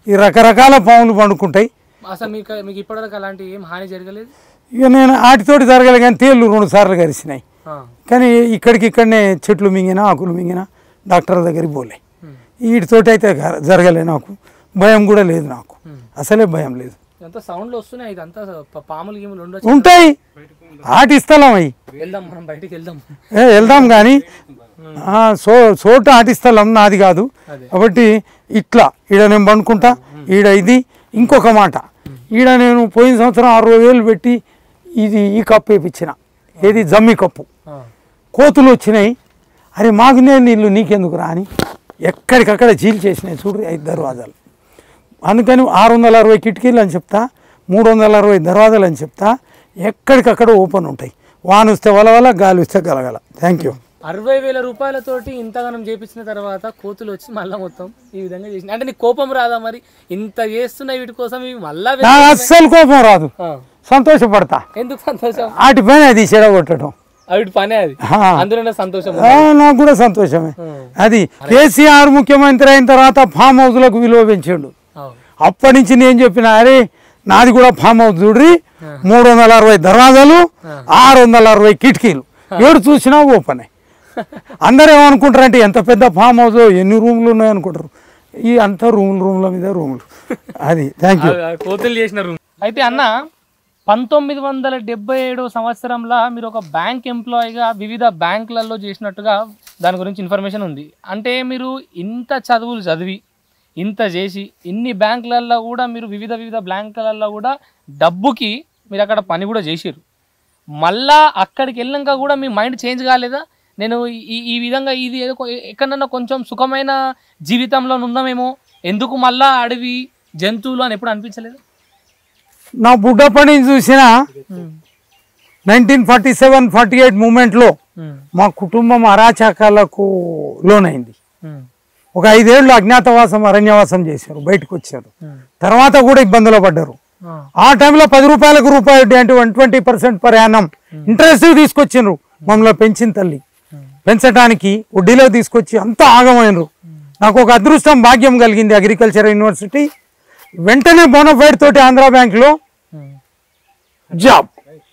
ఈ రకరకాల పాములు పండుకుంటాయి. అసలు మీకు ఇప్పటివరకు అలాంటి ఏం హాని జరగలేదు? ఇక నేను ఆటితోటి జరగలే కానీ తేళ్ళు 2 సార్లు కరిసినాయి కానీ ఇక్కడికిక్కడనే చెట్లు మింగినా ఆకులు మింగినా డాక్టర్ దగ్గరికి పోలే. వీటితోటి అయితే జరగలే నాకు భయం కూడా లేదు నాకు అసలే భయం లేదు. ఉంటాయి ఆటి స్థలం అవి వెళ్దాం కానీ చోట ఆటి స్థలం నాది కాదు కాబట్టి ఇట్లా ఈడ నేను పండుకుంటా ఈడ ఇది. ఇంకొక మాట ఈడ నేను పోయిన సంవత్సరం 60,000 పెట్టి ఇది ఈ కప్పు వేయించిన ఏది జమ్మి కప్పు కోతులు వచ్చినాయి అరే మాకునే నీళ్ళు నీకెందుకు రా అని ఎక్కడికక్కడ చీల్ చేసినాయి చూడు 5 దర్వాజాలు. అందుకని 660 కిటికీలు అని చెప్తా 360 దర్వాజాలు అని చెప్తా ఎక్కడికక్కడ ఓపెన్ ఉంటాయి. వాన వస్తే వలవల గాలి వస్తే గలగల. Thank you. 60,000 రూపాయలతోటి ఇంతగానం చేపించిన తర్వాత కోతులు వచ్చి మళ్ళీ మొత్తం ఈ విధంగా చేసిన అంటే నీకు కోపం రాదా? మరి ఇంత చేస్తున్నాయి వీటి కోసం మళ్ళా అస్సలు కోపం రాదు సంతోషపడతా. ఎందుకు సంతోషం? వాటి పని అది చెడగొట్టడం వీటి పనే అది అందులోనే సంతోషం. నాకు కూడా సంతోషమే. అది కేసీఆర్ ముఖ్యమంత్రి అయిన తర్వాత ఫామ్ హౌస్లకు విలువ పెంచాడు. అప్పటి నుంచి నేను చెప్పిన అరే నాది కూడా ఫామ్ హౌస్ చూడ్రి 360 దర్వాజాలు 660 కిటికీలు ఏడు చూసినా ఓపెన్. అందరూ ఏమనుకుంటారంటే ఎంత పెద్ద ఫామ్ హౌస్ ఎన్ని రూమ్లు ఉన్నాయి అనుకుంటారు. ఈ అంత రూమ్ల మీద రూములు. అది థ్యాంక్ యూ. కోతులు చేసిన రూమ్. అయితే అన్న 1977 సంవత్సరంలో మీరు ఒక బ్యాంక్ ఎంప్లాయీగా వివిధ బ్యాంకులలో చేసినట్టుగా దాని గురించి ఇన్ఫర్మేషన్ ఉంది. అంటే మీరు ఇంత చదువులు చదివి ఇంత చేసి ఇన్ని బ్యాంకులలో కూడా మీరు వివిధ బ్యాంకులలో కూడా డబ్బుకి మీరు అక్కడ పని కూడా చేసారు. మళ్ళా అక్కడికి వెళ్ళాక కూడా మీ మైండ్ చేంజ్ కాలేదా? నేను ఈ విధంగా ఇది ఏదో ఎక్కడన్నా కొంచెం సుఖమైన జీవితంలో ఉన్నామేమో ఎందుకు మళ్ళా అడవి జంతువులు అని ఎప్పుడు అనిపించలేదు? నా బుడ్డప్పటి నుంచి చూసినా 1947-48 మూమెంట్లో మా కుటుంబం అరాచకాలకు లోనైంది. ఒక 5 ఏళ్ళు అజ్ఞాతవాసం అరణ్యవాసం చేశారు, బయటకు వచ్చారు. తర్వాత కూడా ఇబ్బందులు పడ్డారు. ఆ టైంలో 10 రూపాయలకు రూపాయి అంటే 120% పర్ యానం ఇంట్రెస్ట్ తీసుకొచ్చిండ్రు. మమ్మల్ని పెంచిన తల్లి పెంచడానికి వడ్డీలో తీసుకొచ్చి అంతా ఆగమైనరు. నాకు ఒక అదృష్టం భాగ్యం కలిగింది. అగ్రికల్చర్ యూనివర్సిటీ వెంటనే బోనఫైడ్ తోటి ఆంధ్ర బ్యాంక్లో job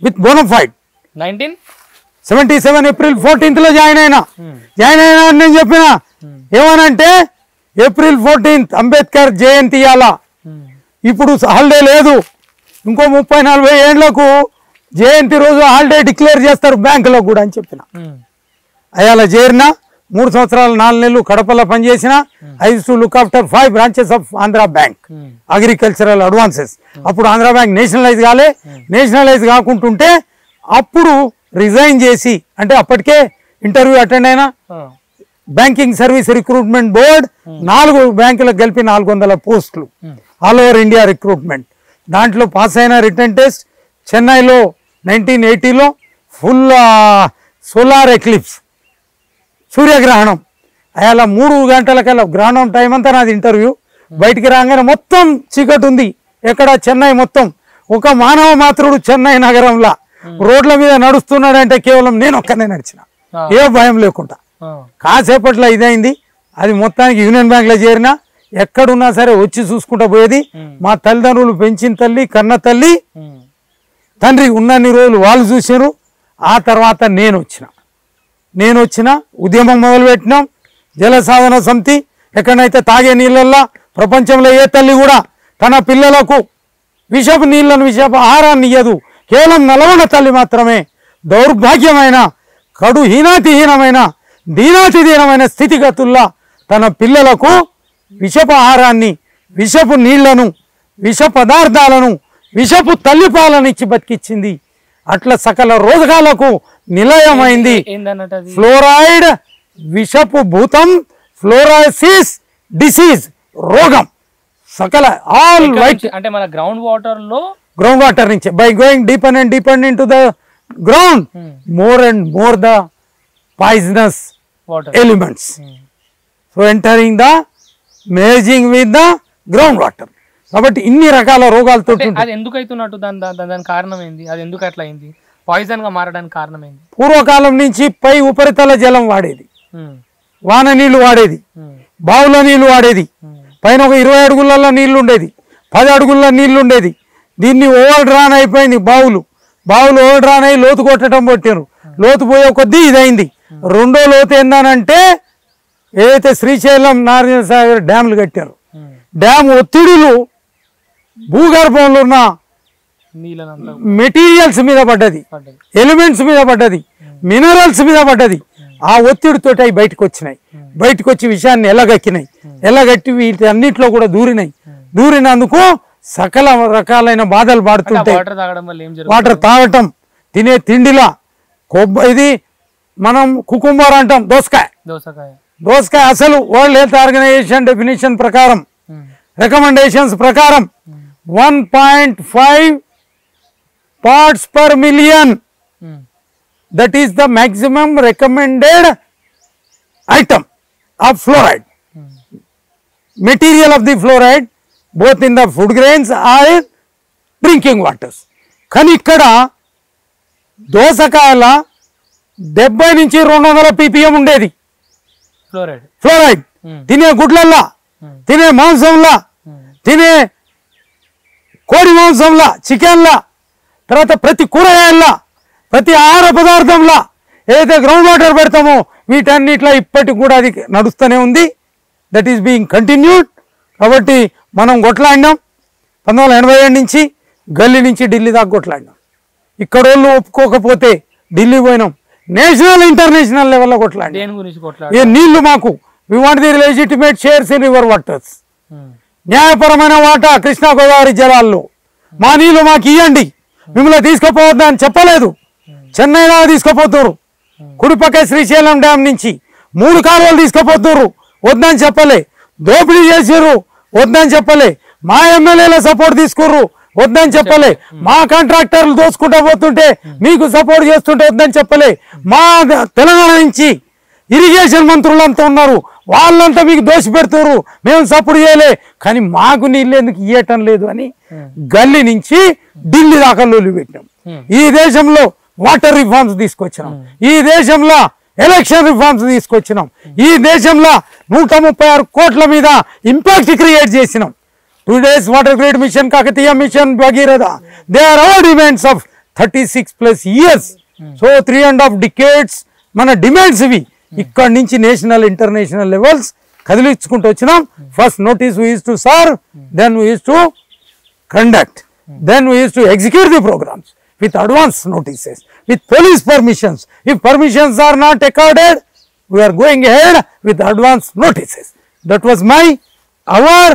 with bona fide 1977 April 14th join అయినా నేను చెప్పిన ఏమనంటే ఏప్రిల్ 14th అంబేద్కర్ జయంతి ఇయాల, ఇప్పుడు హాలిడే లేదు, ఇంకో 30-40 ఏళ్లకు జయంతి రోజు హాలిడే డిక్లేర్ చేస్తారు బ్యాంకులో కూడా అని చెప్పిన. అయాల చేరిన 3 సంవత్సరాలు 4 నెలలు కడపలో పనిచేసిన. I used to look after 5 branches of Andhra bank agricultural advances. అప్పుడు ఆంధ్ర బ్యాంక్ నేషనలైజ్ కాలే. నేషనలైజ్ కాకుంటుంటే అప్పుడు రిజైన్ చేసి, అంటే అప్పటికే ఇంటర్వ్యూ అటెండ్ అయినా. బ్యాంకింగ్ సర్వీస్ రిక్రూట్మెంట్ బోర్డ్ 4 బ్యాంకులకు కలిపి 400 పోస్టులు ఆల్ ఓవర్ ఇండియా రిక్రూట్మెంట్. దాంట్లో పాస్ అయిన రిటర్న్ టెస్ట్. చెన్నైలో 1980లో ఫుల్ సోలార్ ఎక్లిప్స్, సూర్యగ్రహణం. అలా 3 గంటలకల్లా గ్రహణం టైం అంతా నాది ఇంటర్వ్యూ. బయటికి రాగానే మొత్తం చీకటి ఉంది. ఎక్కడ చెన్నై మొత్తం ఒక మానవ మాత్రుడు చెన్నై నగరంలో రోడ్ల మీద నడుస్తున్నాడంటే కేవలం నేను ఒక్కనే నడిచిన, ఏ భయం లేకుండా. కాసేపట్లో ఇదైంది. అది మొత్తానికి యూనియన్ బ్యాంక్లో చేరిన. ఎక్కడున్నా సరే వచ్చి చూసుకుంటా పోయేది. మా తల్లిదండ్రులు పెంచిన తల్లి, కన్న తల్లి, తండ్రి ఉన్నన్ని రోజులు వాళ్ళు చూసారు. ఆ తర్వాత నేను వచ్చిన ఉద్యమం మొదలుపెట్టినాం. జల సాధన సమితి. ఎక్కడైతే తాగే నీళ్ళల్లో ప్రపంచంలో ఏ తల్లి కూడా తన పిల్లలకు విషపు నీళ్లను, విషపు ఆహారాన్ని ఇయ్యదు. కేవలం నల్గొండ తల్లి మాత్రమే దౌర్భాగ్యమైన, కడు హీనాతిహీనమైన, దీనాతిదీనమైన స్థితిగతుల్లో తన పిల్లలకు విషపు ఆహారాన్ని, విషపు నీళ్లను, విష పదార్థాలను, విషపు తల్లిపాలను ఇచ్చి బతికిచ్చింది. అట్లా సకల రోగాలకు నిలయమైంది. ఫ్లోరైడ్ విషపు భూతం, ఫ్లోరోసిస్ డిసీజ్ రోగం, సకల ఆల్ వైట్. అంటే మన గ్రౌండ్ వాటర్ నుంచి by going deep and into the ground, more and more the poisonous elements so entering the merging with the ground water. కాబట్టి ఇన్ని రకాల రోగాలతో అది ఎందుకు అవుతున్నట్టు, దాని కారణం ఏంది? అది ఎందుకు అట్లా అయింది? పాయిజన్ గా మారడానికి కారణం ఏంది? పూర్వకాలం నుంచి పై ఉపరితల జలం వాడేది, వాన నీళ్లు వాడేది, బావుల నీళ్లు వాడేది. పైన ఒక 20 అడుగులలో నీళ్లు ఉండేది, 10 అడుగుల నీళ్లు ఉండేది. దీన్ని ఓవర్ డ్రాన్ అయిపోయింది. బావులు ఓవర్ డ్రాన్ అయ్యి లోతు కొట్టడం పెట్టారు. లోతు పోయే కొద్దీ ఇదైంది. రెండో లోతు ఏందనంటే ఏదైతే శ్రీశైలం నారాయణ సాగర్ డ్యామ్లు కట్టారు, డ్యామ్ ఒత్తిడులు భూగర్భంలో ఉన్న మెటీరియల్స్ మీద పడ్డది, ఎలిమెంట్స్ మీద పడ్డది, మినరల్స్ మీద పడ్డది. ఆ ఒత్తిడితో అవి బయటకు వచ్చినాయి. బయటకు వచ్చి విషయాన్ని ఎల్లగట్టి వీటన్నిటిలో కూడా దూరినందుకు సకల రకాలైన బాధలు పడుతుంటాయి. వాటర్ తాగటం, తినే తిండిలా ఇది మనం కుకుంబర్ అంటాం, దోసకాయ అసలు వరల్డ్ హెల్త్ ఆర్గనైజేషన్ డెఫినేషన్ ప్రకారం, రికమెండేషన్స్ ప్రకారం 1.5 parts per million, that is the maximum recommended item of fluoride, material of the fluoride both in the food grains or drinking waters. కానీ ఇక్కడ దోసకాయల 70 నుంచి 200 ppm ఉండేది ఫ్లోరైడ్. తినే గుడ్లల్లా, తినే మాంసంలా, తినే కోడి మాంసంలా, చికెన్లా, తర్వాత ప్రతి కూరగాయల్లా, ప్రతి ఆహార పదార్థంలా ఏదైతే గ్రౌండ్ వాటర్ పెడతామో వీటన్నిట్లో ఇప్పటికి కూడా అది నడుస్తూనే ఉంది. That is being continued. కాబట్టి మనం కొట్లాడినాం 1987 నుంచి, గల్లీ నుంచి ఢిల్లీ దాకా కొట్లాడినాం. ఇక్కడ వాళ్ళు ఒప్పుకోకపోతే ఢిల్లీ పోయినాం. నేషనల్ ఇంటర్నేషనల్ లెవెల్లో కొట్లాడినాం. ఏ నీళ్లు మాకు, we want the legitimate shares in river waters, న్యాయపరమైన వాటా కృష్ణా గోదావరి జలాల్లో మా నీళ్లు మాకు ఇవ్వండి, మిమ్మల్ని తీసుకుపోవద్దా అని చెప్పలేదు. చెన్నైలో తీసుకుపోతున్నారు. కుడిపక్క శ్రీశైలం డ్యామ్ నుంచి 3 కాలువలు తీసుకుపోతున్నారు, వద్దని చెప్పలే. దోపిడీ చేసారు, వద్దని చెప్పలే. మా ఎమ్మెల్యేల సపోర్ట్ తీసుకుర్రు, వద్దని చెప్పలే. మా కాంట్రాక్టర్లు దోసుకుంటా పోతుంటే మీకు సపోర్ట్ చేస్తుంటే వద్దని చెప్పలే. మా తెలంగాణ నుంచి ఇరిగేషన్ మంత్రులంతా ఉన్నారు, వాళ్ళంతా మీకు దోషి పెడుతున్నారు, మేము సపోర్ట్ చేయలే. కానీ మాకు నీళ్ళు ఎందుకు ఇయ్యటం లేదు అని గల్లీ నుంచి ఢిల్లీ దాకా లొల్లి పెట్టినాం. ఈ దేశంలో వాటర్ రిఫార్మ్స్ తీసుకొచ్చినాం, ఈ దేశంలో ఎలక్షన్ రిఫార్మ్స్ తీసుకొచ్చినాం, ఈ దేశంలో 136 కోట్ల మీద ఇంపాక్ట్ క్రియేట్ చేసినాం. 2 days water grid mission, Kakatiya mission, Bhagiratha, they are all demands of 36+ years. So 3.5 decades మన డిమాండ్స్ ఇవి. ఇక్కడ నుంచి నేషనల్ ఇంటర్నేషనల్ లెవెల్స్ కదిలించుకుంటూ వచ్చినాం. First notice we use to serve, then we use to conduct, then we use to execute the programmes with advance notices, with police permissions. If permissions are not accorded, we are going ahead with advance notices. That was our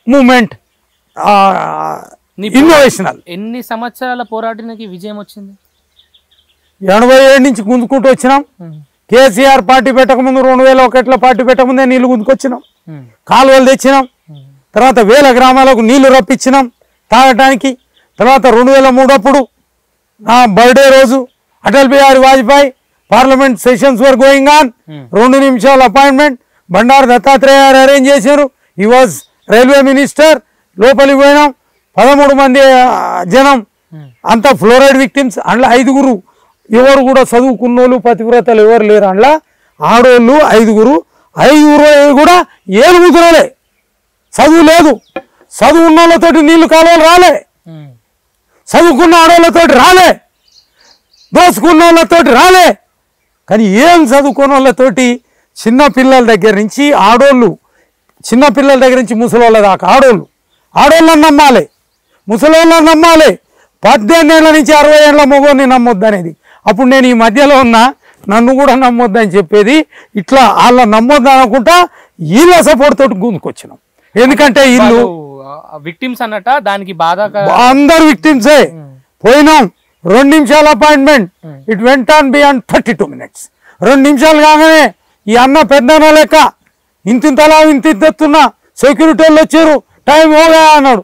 movement, innovational. ఎన్ని సంవత్సరాల పోరాటానికి విజయం వచ్చింది? 87 నుంచి గుంజుకుంటూ వచ్చినాం. కేసీఆర్ పార్టీ పెట్టకముందు 2001లో పార్టీ పెట్టకముందే నీళ్లు గుంజుకొచ్చినాం, కాలువలు తెచ్చినాం. తర్వాత 1000 గ్రామాలకు నీళ్లు రప్పించినాం తాగటానికి. తర్వాత 2003 అప్పుడు నా బర్త్డే రోజు Atal Bihari Vajpayee parliament sessions were going on, 2 నిమిషాల అపాయింట్మెంట్ బండారు దత్తాత్రేయ గారు అరేంజ్ చేశారు. ఈ వాజ్ రైల్వే మినిస్టర్. లోపలికి పోయినాం, 13 మంది జనం, అంతా ఫ్లోరైడ్ విక్టిమ్స్. అందులో 5 ఎవరు కూడా చదువుకున్నోళ్ళు పతివ్రతలు ఎవరు లేరు. అందులో ఆడోళ్ళు 5 కూడా ఏలుగుతురలే, చదువు లేదు. చదువు ఉన్న వాళ్ళతోటి నీళ్లు కాలువలు రాలే, చదువుకున్న ఆడవాళ్ళతోటి రాలే, దోసుకున్న వాళ్ళతోటి రాలే. కానీ ఏం చదువుకున్న వాళ్ళతోటి చిన్నపిల్లల దగ్గర నుంచి ఆడోళ్ళు, చిన్నపిల్లల దగ్గర నుంచి ముసలోళ్ళ దాకా ఆడోళ్ళని నమ్మాలి, ముసలోళ్ళని నమ్మాలి. 18 ఏళ్ళ నుంచి 60 ఏళ్ళ మగోని నమ్మొద్దు అనేది. అప్పుడు నేను ఈ మధ్యలో ఉన్నా, నన్ను కూడా నమ్మొద్దని చెప్పేది. ఇట్లా వాళ్ళ నమ్మొద్దు అనుకుంటా వీళ్ళ సపోర్ట్ తోటి గుంజుకొచ్చినాం. ఎందుకంటే వీళ్ళు విక్టిమ్స్ అన్నట, దానికి బాధ అందరు విక్టిమ్సే. పోయినాం, 2 నిమిషాల appointment, it went on beyond 32 minutes. 2 నిమిషాలు కాగానే ఈ అన్న పెద్దన లెక్క ఇంతింతలా ఇంతిస్తున్నా సెక్యూరిటీ వాళ్ళు వచ్చారు, టైం హోగా అన్నాడు.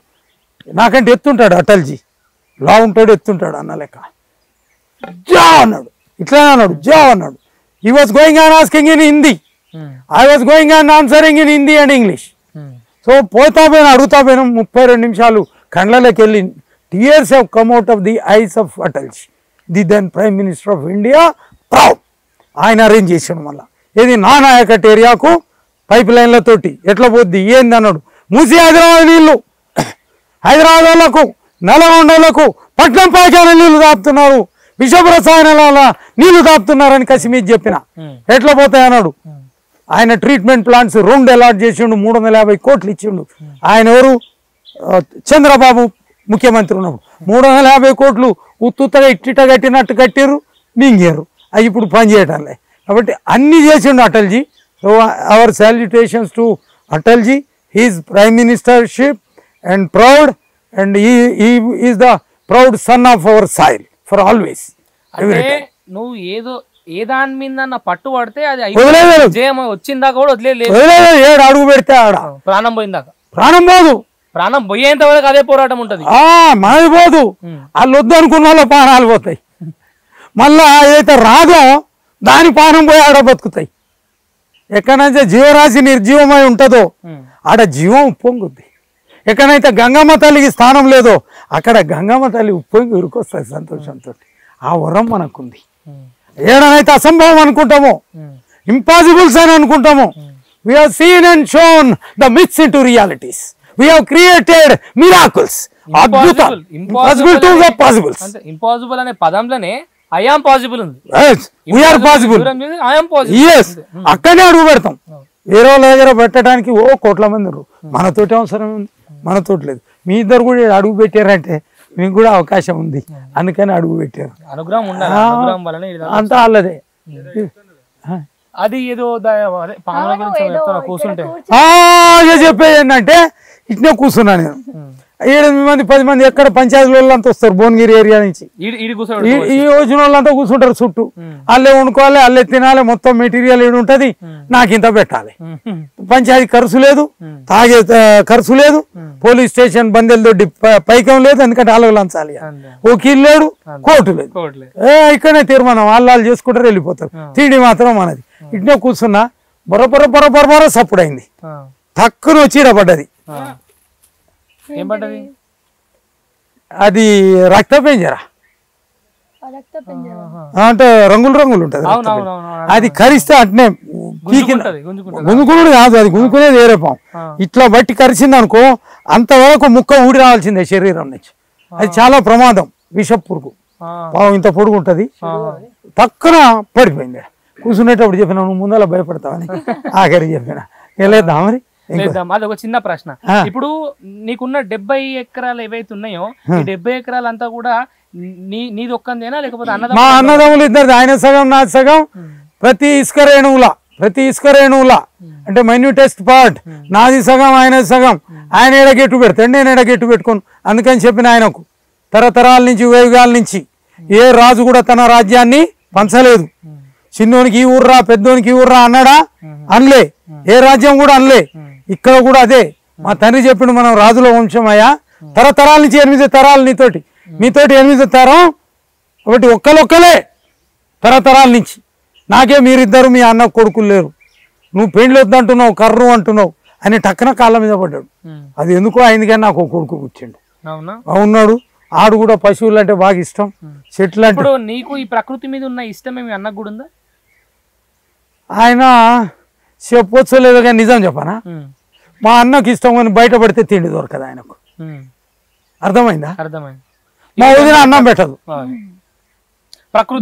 నాకంటే ఎత్తుంటాడు అటల్జీ, లా ఉంటాడు, ఎత్తుంటాడు అన్న లెక్క. జా అన్నాడు, ఇట్లా అన్నాడు, జా అన్నాడు. He was going on asking in Hindi, I was going on answering in Hindi and English. So పోతా పోయినా అడుగుతా పోయినా 32 నిమిషాలు కళ్ళలోకి వెళ్ళి tears have come out of the eyes of Atalji, the then prime minister of India. Proud ఆయన అరేంజ్ చేసాడు. మళ్ళీ ఏది నానాయకట్ ఏరియాకు పైప్ లైన్లతోటి ఎట్లా పోద్ది ఏంది అన్నాడు. మూసి హైదరాబాద్ నీళ్లు, హైదరాబాద్ వాళ్ళకు, నల్గొండ వాళ్ళకు పట్నం పాకాన నీళ్లు తాపుతున్నారు, విషపు రసాయనాల నీళ్లు తాపుతున్నారని కసిమీది చెప్పిన. ఎట్లా పోతాయి అన్నాడు. ఆయన ట్రీట్మెంట్ ప్లాంట్స్ 2 అలాట్ చేసిండు, 350 కోట్లు ఇచ్చిండు. ఆయన ఎవరు, చంద్రబాబు ముఖ్యమంత్రి ఉన్నప్పుడు 350 కోట్లు ఉత్తుత్తగా ఇట్టిట కట్టినట్టు కట్టిర్రు, మింగారు. అవి ఇప్పుడు పని చేయటంలే. కాబట్టి అన్నీ చేసిండు Atalji. So our salutations to Atalji, his prime ministership and proud, and he is the proud son of our soil for always. నువ్వు ఏ దాని మీద పట్టు పడితే అది వదిలేదు, జయం వచ్చిందాకా కూడా వదిలేదు. 7 అడుగు పెడితే ఆడ ప్రాణం పోయిందాక, ప్రాణం పోదు, ప్రాణం పోయేంత వరకు అదే పోరాటం ఉంటది. మనది పోదు, వాళ్ళు వద్దు అనుకున్న వాళ్ళ ప్రాణాలు పోతాయి. మళ్ళా ఏదైతే రాదో దాని ప్రాణం పోయి ఆడ బతుకుతాయి. ఎక్కడైతే జీవరాశి నిర్జీవమై ఉంటుందో ఆడ జీవం ఉప్పొంగుద్ది. ఎక్కడైతే గంగమ్మ తల్లికి స్థానం లేదో అక్కడ గంగమ్మ తల్లి ఉప్పొంగి ఉరికొస్తుంది సంతోషంతో. ఆ వరం మనకుంది. ఏడనైతే అసంభవం అనుకుంటామో, ఇంపాసిబుల్స్ అని అనుకుంటామో, we have seen and shown the myths into realities. We have created miracles. అద్భుతాలు. Impossible to the possibles. Impossible అనే పదంలోనే I am possible ఉంది. Yes, we are possible. I am possible. Yes, అక్కడనే అడుగు పెడతాం. వేరే వాళ్ళ దగ్గర పెట్టడానికి కోట్ల మంది ఉన్నారు. మనతోటి అవసరం ఉంది, మనతోటి లేదు. మీ ఇద్దరు కూడా అడుగు పెట్టారంటే మీకు కూడా అవకాశం ఉంది, అందుకని అడుగు పెట్టారు. అనుగ్రహం ఉండాలి, అనుగ్రహం వల్లనే అంతా వాళ్ళదే. అది ఏదో పాముల గురించి కూర్చుంటే చెప్పేది ఏంటంటే ఇట్నే కూర్చున్నా నేను. ఏడెనిమిది మంది 10 మంది ఎక్కడ పంచాయతీ వాళ్ళంతా వస్తారు భువనగిరి ఏరియా నుంచి ఈ వచ్చిన వాళ్ళంతా కూర్చుంటారు చుట్టూ అల్లే వండుకోవాలి అల్లే తినాలి మొత్తం మెటీరియల్ ఏడు ఉంటుంది నాకు ఇంత పెట్టాలి పంచాయతీ ఖర్చు లేదు తాగే ఖర్చు లేదు పోలీస్ స్టేషన్ బందెల దొడ్డి పైకం లేదు ఎందుకంటే అలవ లంచాలి వకీలు లేడు కోర్టు లేదు ఇక్కడనే తీర్మానం వాళ్ళు చేసుకుంటారు వెళ్ళిపోతారు తిండి మాత్రం మనది ఇట్నే కూర్చున్నా బొర సప్పుడు అయింది తక్కువ చీడ పడ్డది అది రక్త పెంజరా అంటే రంగులు ఉంటది అది కరిస్తే అట్నే గుంజుకున్నాడు కాదు అది గుంజుకునేది వేరే పాము ఇట్లా బట్టి కరిచింది అనుకో అంతవరకు ముక్క ఊడి రావాల్సిందే శరీరం నుంచి అది చాలా ప్రమాదం విషపురుగు పాము ఇంత పొడుగు ఉంటది పక్కన పడిపోయింది కూర్చునేటప్పుడు చెప్పిన నువ్వు ముందర భయపడతావని ఆఖరి చెప్పిన వెళ్ళేద్దాం మరి అది ఒక చిన్న ప్రశ్న ఇప్పుడు నీకున్న 70 ఎకరాలు ఏవైతే ఉన్నాయో ఈ 70 ఎకరాలంతా కూడా నీది ఒక్కందేనా లేకపోతే మా అన్నదమ్ములు ఇద్దరు ఆయన సగం నాది సగం ప్రతి ఇసుక రేణువుల అంటే మైన్యూటెస్ట్ పార్ట్ నాది సగం ఆయన సగం ఆయన ఎడగెట్టు పెడతాడు నేను ఎడగెట్టు పెట్టుకోను అందుకని చెప్పిన ఆయనకు తరతరాల నుంచి వేగాల నుంచి ఏ రాజు కూడా తన రాజ్యాన్ని పంచలేదు చిన్నోనికి ఈ ఊర్రా పెద్దోనికి ఈ ఊర్రా అన్నాడా అనలే ఏ రాజ్యం కూడా అనలే ఇక్కడ కూడా అదే మా తండ్రి చెప్పిండు మనం రాజుల వంశం అయ్యా తరతరాల నుంచి 8 తరాలు మీతోటి 8 తరం ఒకటి ఒక్కలే తరతరాల నుంచి నాకే మీరిద్దరు మీ అన్న కొడుకులు లేరు నువ్వు పెండ్లు వద్దంటున్నావు కర్రు అంటున్నావు అని టక్కన కాళ్ళ మీద పడ్డాడు అది ఎందుకో అయింది కానీ నాకు కొడుకు కూర్చుండు ఉన్నాడు ఆడు కూడా పశువులు అంటే బాగా ఇష్టం చెట్లు అంటే నీకు ఈ ప్రకృతి మీద ఉన్న ఇష్టం ఏమి అన్నకు కూడా ఉందా ఆయన చెప్పొచ్చు లేదో కానీ నిజం చెప్పనా మా అన్నకి ఇష్టం కానీ బయటపడితే తిండి దొరకదు ఆయనకు అర్థమైందా మా వదిన అన్నం పెట్టదు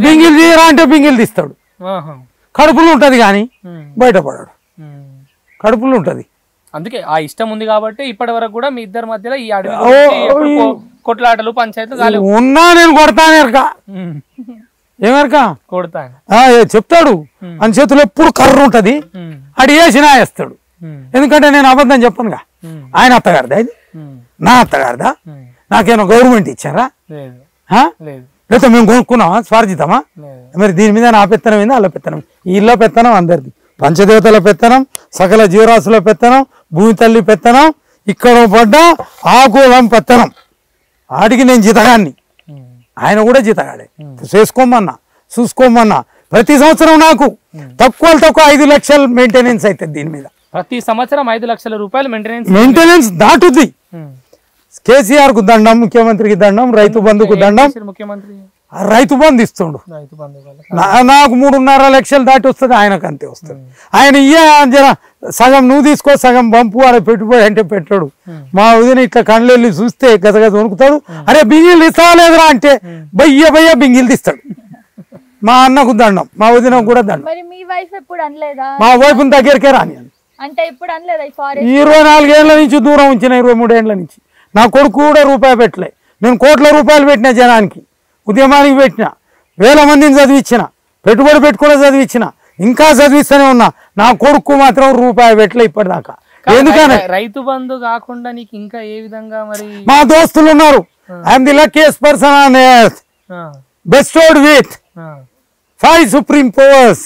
బింగిల్ తీయరా అంటే బింగిల్ తీస్తాడు కడుపులో ఉంటది కానీ బయటపడాడు కడుపులో ఉంటది అందుకే ఆ ఇష్టం ఉంది కాబట్టి ఇప్పటి వరకు కూడా మీ ఇద్దరి మధ్యలో ఈ అడవి కొట్లాటలు పంచాయతీలు ఉన్నా నేను కొడతాను ఏమరక చెప్తాడు అని చేతులు ఎప్పుడు కర్ర ఉంటది అడి వేసినా వేస్తాడు ఎందుకంటే నేను అబద్ధం చెప్పనుగా ఆయన అత్తగారిదా ఇది నా అత్తగారిదా నాకేమో గవర్నమెంట్ ఇచ్చారా లేకపోతే మేము కొనుక్కున్నామా స్వార్జితమా మరి దీని మీద నా పెత్తనం ఏంది వాళ్ళ పెత్తనం ఈ ఇళ్ళ పెత్తనం అందరిది పంచదేవతల పెత్తనం సకల జీవరాశుల పెత్తనం భూమి తల్లి పెత్తనం ఇక్కడ పడ్డ ఆకులం పెత్తనం ఆడికి నేను జీతగాన్ని ఆయన కూడా జీతగాడే చేసుకోమన్నా చూసుకోమన్నా ప్రతి సంవత్సరం నాకు తక్కువ 5 లక్షలు మెయింటెనెన్స్ అవుతుంది దీని మీద ప్రతి సంవత్సరం 5 లక్షల రూపాయలు మెయింటెనెన్స్ దాటుద్ది కేసీఆర్ కు దండం ముఖ్యమంత్రికి దండం రైతు బంధుకు దండం ముఖ్యమంత్రి రైతు బంధు ఇస్తుండు నాకు 3.5 లక్షలు దాటి వస్తుంది ఆయనకు అంతే వస్తుంది ఆయన జర సగం నువ్వు తీసుకో సగం పంపు అలా పెట్టుబడి అంటే పెట్టాడు మా వదిన ఇట్లా కళ్ళు వెళ్ళి చూస్తే గదగద వణుకుతాడు అరే బింగిల్ ఇస్తావా లేదురా అంటే బయ్య బింగిల్ తీస్తాడు మా అన్నకు దండం మా వదినకు కూడా దండం మా వైఫ్ దగ్గరికే రాని అంటే ఇప్పుడు అనలేదా 24 ఏళ్ల నుంచి దూరం ఉంచిన 23 ఏళ్ల నుంచి నా కొడుకు కూడా రూపాయి పెట్టలే నేను కోట్ల రూపాయలు పెట్టిన జనానికి ఉద్యమానికి పెట్టిన వేల మందిని చదివించిన పెట్టుబడి పెట్టుకుని చదివించిన ఇంకా చదివిస్తూనే ఉన్నా నా కొడుకు మాత్రం రూపాయి పెట్టలే ఇప్పటిదాకా ఎందుకని రైతు బంధు కాకుండా నీకు ఇంకా ఏ విధంగా మరి మా దోస్తులు ఉన్నారు I'm the luckiest person on earth bestowed with 5 supreme powers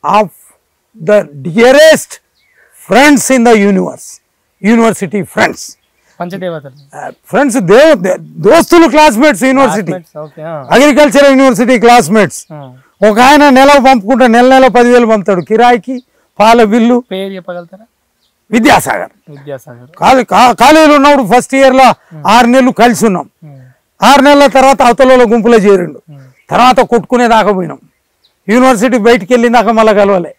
of the dearest friends in the universe university friends పంచదేవతలు ఫ్రెండ్స్ దోస్తులు classmates university agriculture university classmates ఒక ఆయన నెల పంపుకుంటా నెల 10,000 పంపుతాడు కిరాయికి పాల బిల్లు పేరు చెప్పగలుగుతారా విద్యాసాగర్ కాలేజీలో ఉన్నప్పుడు ఫస్ట్ ఇయర్ లో 6 నెలలు కలిసి ఉన్నాం 6 నెలల తర్వాత అవతలలో గుంపులో చేరిండు తర్వాత కొట్టుకునే దాకా పోయినాం యూనివర్సిటీ బయటికి వెళ్ళిన దాకా మళ్ళీ కలవలే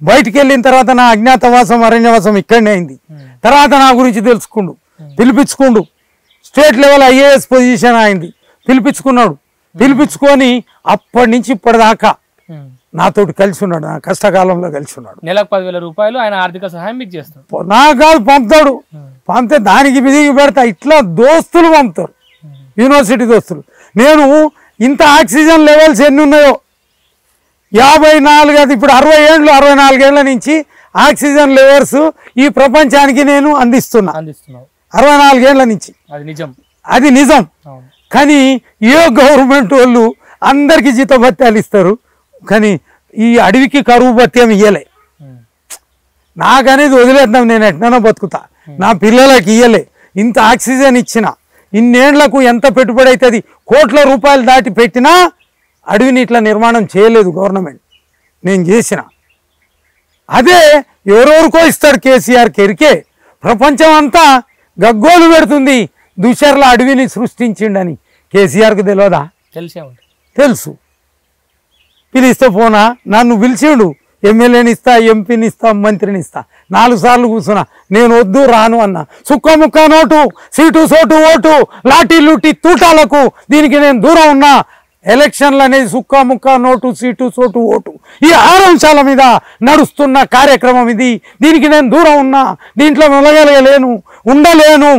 బయటికి వెళ్ళిన తర్వాత నా అజ్ఞాతవాసం అరణ్యవాసం ఇక్కడనే అయింది తర్వాత నా గురించి తెలుసుకుండు పిలిపించుకుండు స్టేట్ లెవెల్ ఐఏఎస్ పొజిషన్ అయింది పిలిపించుకున్నాడు పిలిపించుకొని అప్పటి నుంచి ఇప్పటిదాకా నాతోటి కలిసి ఉన్నాడు నా కష్టకాలంలో కలిసి ఉన్నాడు నెలకు 10,000 రూపాయలు ఆయన ఆర్థిక సహాయం మీకు చేస్తాడు నాకు కాదు పంపుతాడు పంపితే దానికి బిదిగి పెడతా ఇట్లా దోస్తులు పంపుతారు యూనివర్సిటీ దోస్తులు నేను ఇంత ఆక్సిజన్ లెవెల్స్ ఎన్ని ఉన్నాయో 54 అది ఇప్పుడు 64 ఏళ్ల నుంచి ఆక్సిజన్ లెవెల్స్ ఈ ప్రపంచానికి నేను అందిస్తున్నావు 64 ఏళ్ల నుంచి. అది నిజం. అది నిజం. కానీ ఏ గవర్నమెంట్ వాళ్ళు అందరికీ జీతభత్యాలు ఇస్తారు, కానీ ఈ అడవికి కరువు భత్యం ఇయ్యలే. నాకనేది వదిలేద్దాం, నేను ఎట్నైనా బతుకుతా, నా పిల్లలకి ఇయ్యలే. ఇంత ఆక్సిజన్ ఇచ్చిన, ఇన్నేళ్లకు ఎంత పెట్టుబడి అవుతుంది, కోట్ల రూపాయలు దాటి పెట్టినా అడవిని ఇట్లా నిర్మాణం చేయలేదు గవర్నమెంట్, నేను చేసిన. అదే ఎవరెవరికో ఇస్తాడు కేసీఆర్ కెరికే, ప్రపంచం అంతా గగ్గోలు పెడుతుంది దుషర్ల అడవిని సృష్టించిండని. కేసీఆర్కు తెలియదా? తెలుసు. పిలిస్తే పోనా, నన్ను పిలిచిండు, ఎమ్మెల్యేని ఇస్తా, ఎంపీని ఇస్తా, మంత్రిని ఇస్తా. 4 సార్లు కూర్చున్నా, నేను వద్దు రాను అన్నా. సుక్క ముక్క నోటు, సీటు సోటు ఓటు, లాఠీ లూటి తూటాలకు దీనికి నేను దూరం ఉన్నా. ఎలక్షన్లు అనేది సుక్క ముక్క నోటు, సీటు సోటు ఓటు, ఈ 6 అంశాల మీద నడుస్తున్న కార్యక్రమం ఇది. దీనికి నేను దూరం ఉన్నా, దీంట్లో మొలగలేను, ఉండలేను.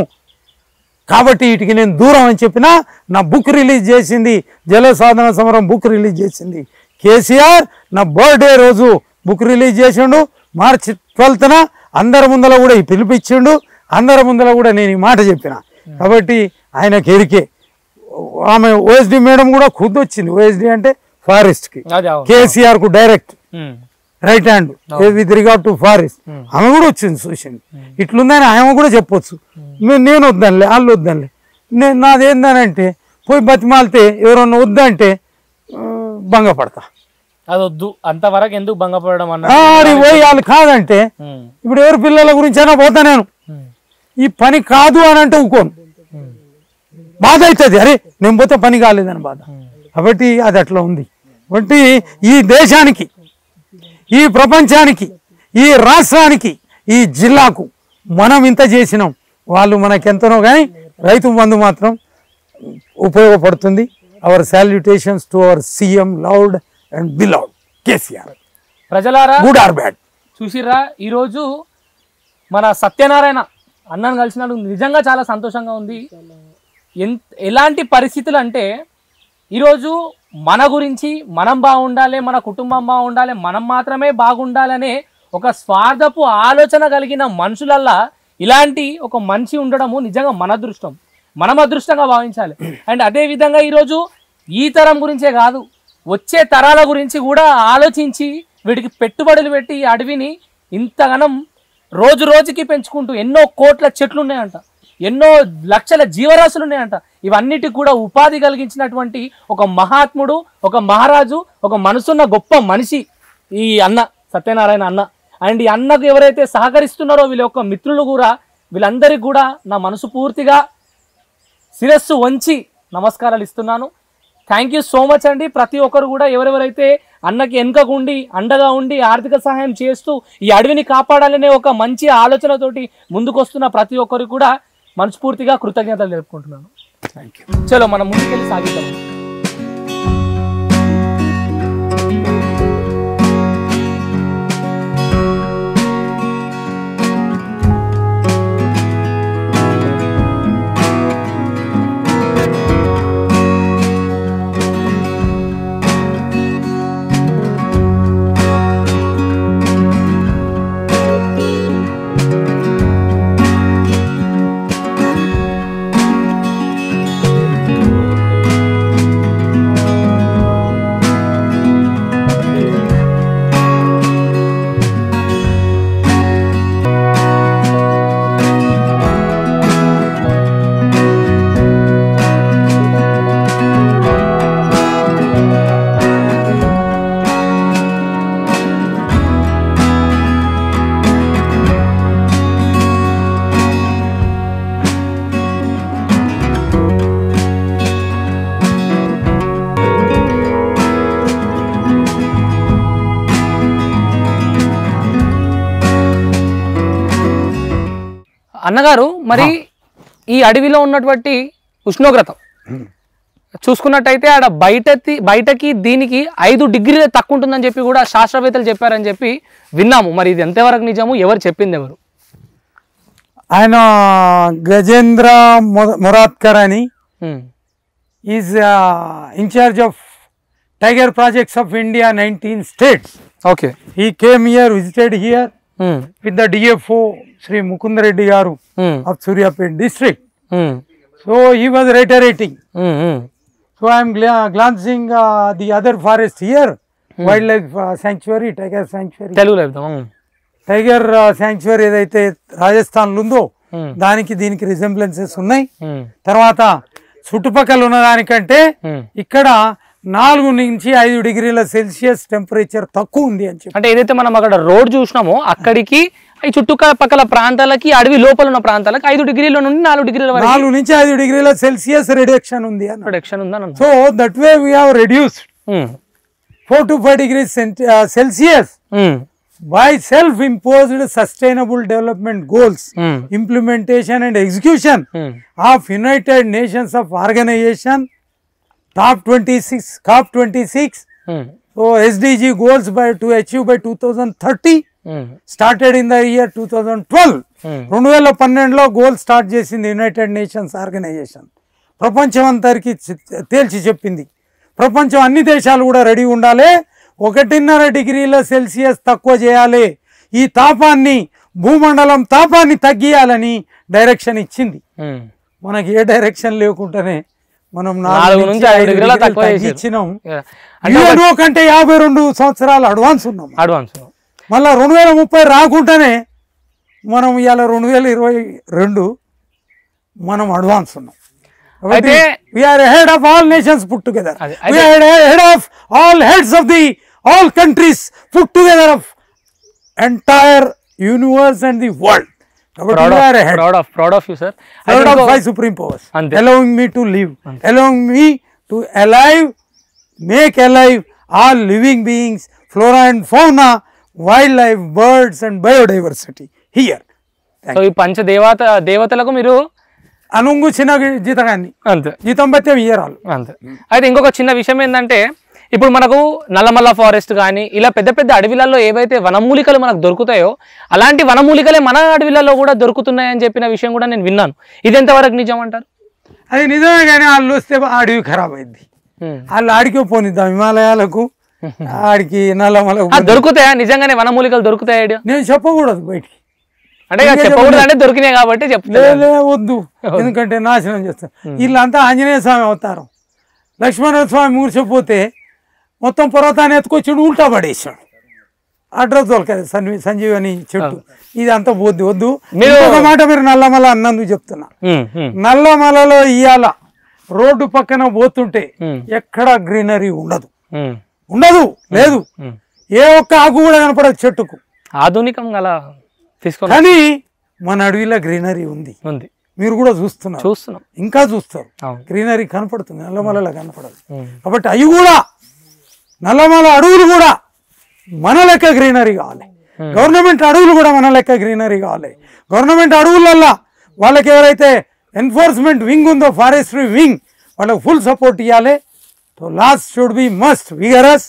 కాబట్టి వీటికి నేను దూరం అని చెప్పిన. నా బుక్ రిలీజ్ చేసింది, జల సాధన సమరం బుక్ రిలీజ్ చేసింది కేసీఆర్. నా బర్త్డే రోజు బుక్ రిలీజ్ చేసిండు, మార్చి 12న. అందరి ముందర కూడా ఈ పిలిపించిండు, అందరి ముందర కూడా నేను ఈ మాట చెప్పిన. కాబట్టి ఆయనకి ఎరికే. ఆమె ఓఎస్డి మేడం కూడా ఖుద్ వచ్చింది. ఓఎస్డి అంటే ఫారెస్ట్కి, కేసీఆర్కు direct right hand with regard to forest. ఆమె కూడా వచ్చింది, చూసింది. ఇట్లుందని ఆమె కూడా చెప్పొచ్చు. నేను వద్దనులే, వాళ్ళు వద్దనులే. నాదేందనంటే పోయి బతిమాలితే ఎవరన్నా వద్దంటే భంగపడతా. అది వద్దు, అంతవరకు ఎందుకు భంగపడడం అన్న పోయి వాళ్ళు కాదంటే, ఇప్పుడు ఎవరి పిల్లల గురించి అయినా పోతా నేను. ఈ పని కాదు అని అంటే ఊకోను, బాధ అవుతుంది. అరే నేను పోతే పని కాలేదని బాధ. కాబట్టి అది అట్లా ఉంది. కాబట్టి ఈ దేశానికి, ఈ ప్రపంచానికి, ఈ రాష్ట్రానికి, ఈ జిల్లాకు మనం ఇంత చేసినాం. వాళ్ళు మనకెంతనో కానీ రైతు బంధు మాత్రం ఉపయోగపడుతుంది. Our salutations to our CM loud and beloved KCR. ప్రజలారా, గుడ్ ఆర్ బ్యాడ్ చూసిర్రా, ఈరోజు మన సత్యనారాయణ అన్నను కలిసినందుకు నిజంగా చాలా సంతోషంగా ఉంది. ఎలాంటి పరిస్థితులు అంటే, ఈరోజు మన గురించి మనం బాగుండాలి, మన కుటుంబం బాగుండాలి, మనం మాత్రమే బాగుండాలనే ఒక స్వార్థపు ఆలోచన కలిగిన మనుషులల్లా ఇలాంటి ఒక మనిషి ఉండడము నిజంగా మన అదృష్టం, మనం అదృష్టంగా భావించాలి. అండ్ అదేవిధంగా ఈరోజు ఈ తరం గురించే కాదు, వచ్చే తరాల గురించి కూడా ఆలోచించి వీటికి పెట్టుబడులు పెట్టి ఈ అడవిని ఇంతగానం రోజు రోజుకి పెంచుకుంటూ ఎన్నో కోట్ల చెట్లు ఉన్నాయంట, ఎన్నో లక్షల జీవరాశులు ఉన్నాయంట. ఇవన్నిటికి కూడా ఉపాధి కలిగించినటువంటి ఒక మహాత్ముడు, ఒక మహారాజు, ఒక మనసున్న గొప్ప మనిషి ఈ అన్న సత్యనారాయణ అన్న. అండ్ ఈ అన్నకు ఎవరైతే సహకరిస్తున్నారో వీళ్ళ యొక్క మిత్రులు కూడా, వీళ్ళందరికీ కూడా నా మనసు పూర్తిగా శిరస్సు వంచి నమస్కారాలు ఇస్తున్నాను. థ్యాంక్ యూ సో మచ్ అండి. ప్రతి ఒక్కరు కూడా ఎవరెవరైతే అన్నకి వెనుకకుండి అండగా ఉండి ఆర్థిక సహాయం చేస్తూ ఈ అడవిని కాపాడాలనే ఒక మంచి ఆలోచనతోటి ముందుకొస్తున్న ప్రతి ఒక్కరికి కూడా మనస్ఫూర్తిగా కృతజ్ఞతలు తెలుపుకుంటున్నాను. Thank you. చలో మనం ముందుకెళ్ళి సాగిద్దాం. అన్నగారు, మరి ఈ అడవిలో ఉన్నటువంటి ఉష్ణోగ్రత చూసుకున్నట్టయితే ఆడ బయటకి దీనికి 5 డిగ్రీలు తక్కువ ఉంటుందని చెప్పి కూడా శాస్త్రవేత్తలు చెప్పారని చెప్పి విన్నాము. మరి ఇది ఎంతవరకు నిజము, ఎవరు చెప్పింది ఎవరు? ఆయన గజేంద్ర మొరాద్కర్ అని is incharge of tiger projects of India 19 states. Okay. He came here, visited here with the DFO Sri Mukunda Reddy Garu of Suryapet district. Um, So he was reiterating. Um, um, So I am glancing the other forest here, wildlife sanctuary, tiger sanctuary. తెలుగులో చెప్తాం. ఉమ్, టైగర్ శాంక్చురీ ఏదైతే రాజస్థాన్ ఉందో దానికి దీనికి రిజెంబ్లెన్సెస్ ఉన్నాయి. ఉమ్, తర్వాత చుట్టుపక్కల ఉన్న దానికంటే ఉమ్. ఇక్కడ 4 నుంచి 5 డిగ్రీల సెల్సియస్ టెంపరేచర్ తక్కువ ఉంది అని చెప్పి. అంటే ఏదైతే మనం అక్కడ రోడ్ చూసినామో అక్కడికి ఈ చుట్టుపక్కల ప్రాంతాలకి అడవి లోపల ఉన్న ప్రాంతాలకి 5 డిగ్రీల నుండి 4 డిగ్రీల వరకు 4 నుంచి 5 డిగ్రీల సెల్సియస్ రిడక్షన్ ఉంది అన్న. ప్రొడక్షన్ ఉందని అన్నారు. So that way we have reduced um, 4 to 5 degrees Celsius um, by self-imposed sustainable development goals, implementation and execution of United Nations of Organization COP26. So SDG goals to achieve by 2030 started in the year 2012. 2012లో గోల్ స్టార్ట్ చేసింది యునైటెడ్ నేషన్స్ ఆర్గనైజేషన్. ప్రపంచం అంతరికి తేల్చి చెప్పింది. ప్రపంచం అన్ని దేశాలు కూడా రెడీ ఉండాలి, 1.5 డిగ్రీల సెల్సియస్ తక్కువ చేయాలి, ఈ తాపాన్ని భూమండలం తాపాన్ని తగ్గియాలని డైరెక్షన్ ఇచ్చింది. మనకి ఏ డైరెక్షన్ లేకుండానే మనం 4 నుంచి 5 డిగ్రీల తక్కువ ఇచ్చినాం. యుఎన్ఓ కంటే 52 సంవత్సరాలు అడ్వాన్స్ ఉన్నాం. మళ్ళా 2030 రాకుండానే మనం ఇవాళ 2022 మనం అడ్వాన్స్ ఉన్నాం. అయితే we are ahead of all nations put together. We are ahead of all heads of the all countries put together of entire universe and the world. Proud of you, sir. Proud of my supreme powers, allowing me to live, allowing me to make alive all living beings, flora and fauna, wildlife, birds and biodiversity here. So ఈ పంచ దేవతలకు మీరు అనుంగు చిన్న జీతగాన్ని అంతే జీతం బత్తే ఇయ్యరాలు అంతే. అయితే ఇంకొక చిన్న విషయం ఏంటంటే ఇప్పుడు మనకు నల్లమల్ల ఫారెస్ట్ కానీ ఇలా పెద్ద పెద్ద అడవిలలో ఏవైతే వనమూలికలు మనకు దొరుకుతాయో అలాంటి వనమూలికలే మన అడవిలలో కూడా దొరుకుతున్నాయని చెప్పిన విషయం కూడా నేను విన్నాను. ఇది ఎంతవరకు నిజం అంటారు? అది నిజమే, కానీ వాళ్ళు వస్తే అడవి ఖరాబ్ అయింది. వాళ్ళు ఆడికి పోనిద్దాం హిమాలయాలకు, ఆడికి నల్లమలకు దొరుకుతాయా నిజంగానే వనమూలికలు దొరుకుతాయా? నేను చెప్పకూడదు బయటికి, అంటే చెప్పకూడదు అంటే దొరికినాయి కాబట్టి చెప్తా వద్దు, ఎందుకంటే నాశనం చేస్తారు. వీళ్ళంతా ఆంజనేయ స్వామి అవతారం. లక్ష్మణ స్వామి మూర్చిపోతే మొత్తం పర్వతాన్ని ఎత్తుకొచ్చి ఉల్టా పడేసాడు. అడ్రస్ దొరకదు సంజీవని చెట్టు. ఇది అంతా వద్దు. ఒక మాట మీరు నల్లమల అన్నందుకు చెప్తున్నా, నల్లమలలో ఇయ్యాల రోడ్డు పక్కన పోతుంటే ఎక్కడ గ్రీనరీ ఉండదు, లేదు, ఏ ఒక్క ఆకు కూడా కనపడదు చెట్టుకు. ఆధునికం అలా తీసుకోవాలి, కానీ మన అడవిలో గ్రీనరీ ఉంది. మీరు కూడా చూస్తున్నాం, ఇంకా చూస్తారు. గ్రీనరీ కనపడుతుంది, నల్లమలలో కనపడదు. కాబట్టి అవి కూడా నల్లమల అడవులు కూడా మన లెక్క గ్రీనరీ కావాలి. గవర్నమెంట్ అడవులు కూడా మన లెక్క గ్రీనరీ కావాలి. గవర్నమెంట్ అడవులల్లా వాళ్ళకి ఎవరైతే ఎన్ఫోర్స్మెంట్ వింగ్ ఉందో, ఫారెస్ట్రీ వింగ్, వాళ్ళకి ఫుల్ సపోర్ట్ ఇవ్వాలి. So laws should be must vigorous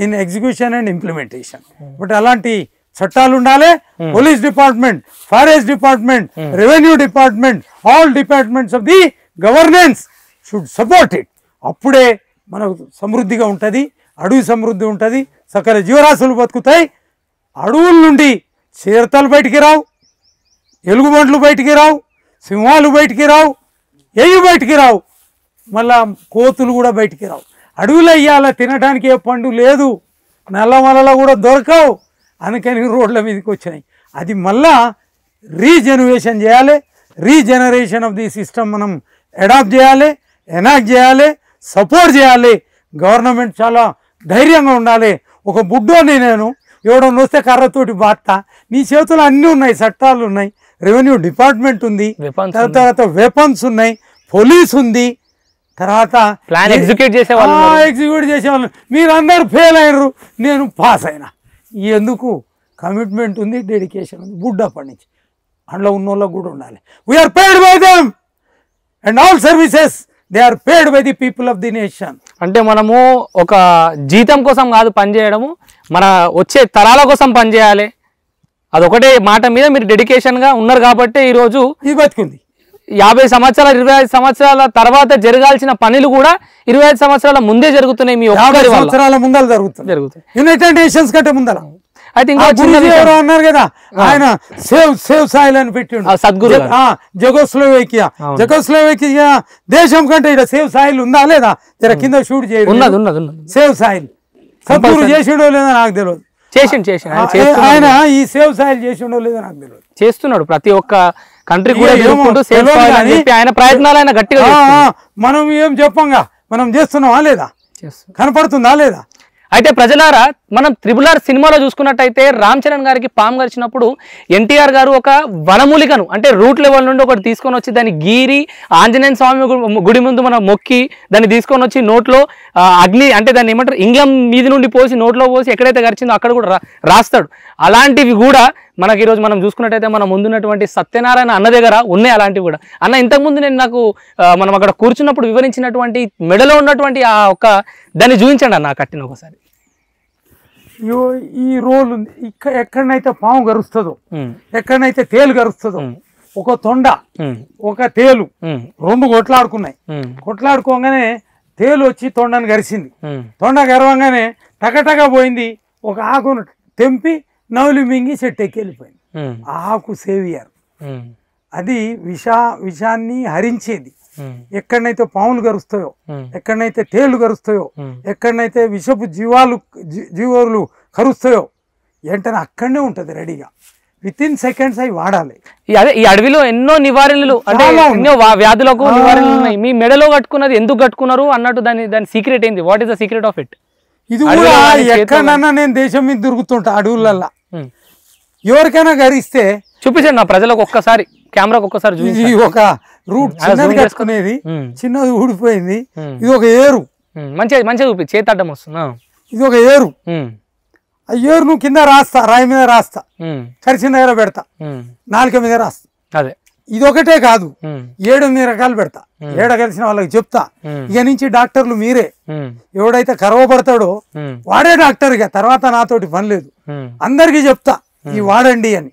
in execution and implementation. But అలాంటి చట్టాలు ఉండాలి. Police department, forest department, revenue department, all departments of the governance should support it. అప్పుడే మనకు సమృద్ధిగా ఉంటుంది, అడవి సమృద్ధి ఉంటుంది, సకల జీవరాశులు బతుకుతాయి. అడవుల నుండి చిరుతలు బయటికి రావు, ఎలుగుబంట్లు బయటికి రావు, సింహాలు బయటికి రావు, ఏవి బయటికి రావు, మళ్ళా కోతులు కూడా బయటికి రావు. అడవులు అయ్యాల తినడానికి ఏ పండు లేదు, నల్లమలలో కూడా దొరకవు, అందుకని రోడ్ల మీదకి వచ్చినాయి. అది మళ్ళా రీజనరేషన్ చేయాలి. రీజనరేషన్ ఆఫ్ ది సిస్టమ్ మనం అడాప్ట్ చేయాలి, ఎనాక్ట్ చేయాలి, సపోర్ట్ చేయాలి. గవర్నమెంట్ చాలా ధైర్యంగా ఉండాలి. ఒక బుడ్డోని నేను ఎవడన్నా వస్తే కర్రతోటి బాత్తా, నీ చేతులు అన్నీ ఉన్నాయి, చట్టాలు ఉన్నాయి, రెవెన్యూ డిపార్ట్మెంట్ ఉంది, తర్వాత వెపన్స్ ఉన్నాయి, పోలీస్ ఉంది, తర్వాత ఎగ్జిక్యూట్ చేసేవాళ్ళు. మీరు అందరు ఫెయిల్ అయినరు, నేను పాస్ అయినా. ఎందుకు? కమిట్మెంట్ ఉంది, డెడికేషన్ ఉంది, బుడ్డప్పటి నుంచి. అందులో ఉన్న వాళ్ళకు కూడా ఉండాలి. We are paid by them and all services they are paid by the people of the nation. అంటే మనము ఒక జీతం కోసం కాదు పనిచేయడము, మన వచ్చే తరాల కోసం పనిచేయాలి. అదొకటే మాట మీద మీరు డెడికేషన్గా ఉన్నారు కాబట్టి ఈరోజు ఇది బతికుంది. 50 సంవత్సరాలు 25 సంవత్సరాల తర్వాత జరగాల్సిన పనులు కూడా 25 సంవత్సరాల ముందే జరుగుతున్నాయి. మీ 50 సంవత్సరాల ముందర జరుగుతుంది. యునైటెడ్ నేషన్స్ కంటే ముందర అయితే ఇంకో చిన్న గురుజీ విషయం. ఎవరో అన్నారు కదా ఆయన సేవ్ సాయిల్ అని పెట్టిండు సద్గురు గారు. జగోస్లోవేకియా దేశం కంటే ఇక్కడ సేవ్ సాయిల్ ఉందా లేదా జర కింద షూట్ చేయడం ఉన్నది ఉన్నది ఉన్నది సేవ్ సాయిల్ సద్గురు చేసిండో లేదో నాకు తెలియదు ఆయన ఈ సేవ్ సాయిల్ చేసిండో లేదో నాకు తెలియదు చేస్తున్నాడు ప్రతి ఒక్క కంట్రీ కూడా ఎదుర్కొంటూ సేవ్ సాయిల్ అని చెప్పి ఆయన ప్రయత్నాలు ఆయన గట్టిగా మనం ఏం చెప్పంగా మనం చేస్తున్నామా లేదా కనపడుతుందా లేదా అయితే ప్రజలారా మనం త్రిబుల్ సినిమాలో చూసుకున్నట్టయితే రామ్ చరణ్ గారికి పాము గరిచినప్పుడు ఎన్టీఆర్ గారు ఒక వనమూలికను అంటే రూట్ లెవెల్ నుండి ఒకటి తీసుకొని వచ్చి దాన్ని గీరి ఆంజనేయ స్వామి గుడి ముందు మనం మొక్కి దాన్ని తీసుకొని వచ్చి నోట్లో అగ్ని అంటే దాన్ని ఏమంటారు ఇంగ్లం మీది నుండి పోసి నోట్లో పోసి ఎక్కడైతే గరిచిందో అక్కడ కూడా రాస్తాడు. అలాంటివి కూడా మనకి ఈరోజు మనం చూసుకున్నట్టయితే మనం ముందున్నటువంటి సత్యనారాయణ అన్న దగ్గర ఉన్నాయి అలాంటివి కూడా. అన్న ఇంతకుముందు నేను నాకు మనం అక్కడ కూర్చున్నప్పుడు వివరించినటువంటి మెడలో ఉన్నటువంటి ఆ ఒక్క దాన్ని చూపించండి అన్న కట్టిన ఒకసారి. ఈ రోల్ ఉంది ఎక్కడనైతే పాము గరుస్తుందో ఎక్కడనైతే తేలు గరుస్తుందో ఒక తొండ ఒక తేలు రెండు కొట్లాడుకోగానే తేలు వచ్చి తొండని గరిచింది. తొండ గరవంగానే టకటగా పోయింది ఒక ఆకును తెంపి నవ్వులు మింగి చెట్టు ఎక్కి వెళ్ళిపోయింది. ఆకు సేవియర్ అది విషాన్ని హరించేది. ఎక్కడనైతే పాములు గరుస్తాయో ఎక్కడనైతే తేళ్లు గరుస్తాయో ఎక్కడనైతే విషపు జీవాలు కరుస్తాయో వెంటనే అక్కడనే ఉంటది రెడీగా. విత్ ఇన్ సెకండ్స్ అవి వాడాలి. ఈ అడవిలో ఎన్నో నివారణలు అంటే ఎన్నో వ్యాధులకు నివారణలు ఉన్నాయి. మీ మెడలో కట్టుకున్నది ఎందుకు కట్టుకున్నారు అన్నట్టు దాని సీక్రెట్ ఏంది? What is the secret of it? ఇది కూడా ఎక్కడన్నా నేను దేశం మీద దొరుకుతుంటా అడవులల్లా. ఎవరికైనా గరిస్తే చూపించండి నా ప్రజలకు ఒక్కసారి కెమెరాకు ఒక్కసారి చూపించండి. ఒక రూట్ చిన్నది కట్టుకునేది చిన్నది ఊడిపోయింది. ఇది ఒక ఏరు మంచిగా చూపి చేతి అడ్డం వస్తుంది. ఇది ఒక ఏరు. ఆ ఏరు నువ్వు కింద రాస్తా రాయి మీద రాస్తా కరిచిన దగ్గర పెడతా నాలుక మీద రాస్తా. అదే ఇది ఒకటే కాదు 7-8 రకాలు పెడతా. కలిసిన వాళ్ళకి చెప్తా ఇక నుంచి డాక్టర్లు మీరే. ఎవడైతే కరవబడతాడో వాడే డాక్టర్. ఇక తర్వాత నాతోటి పని లేదు. అందరికి చెప్తా ఈ వాడండి అని.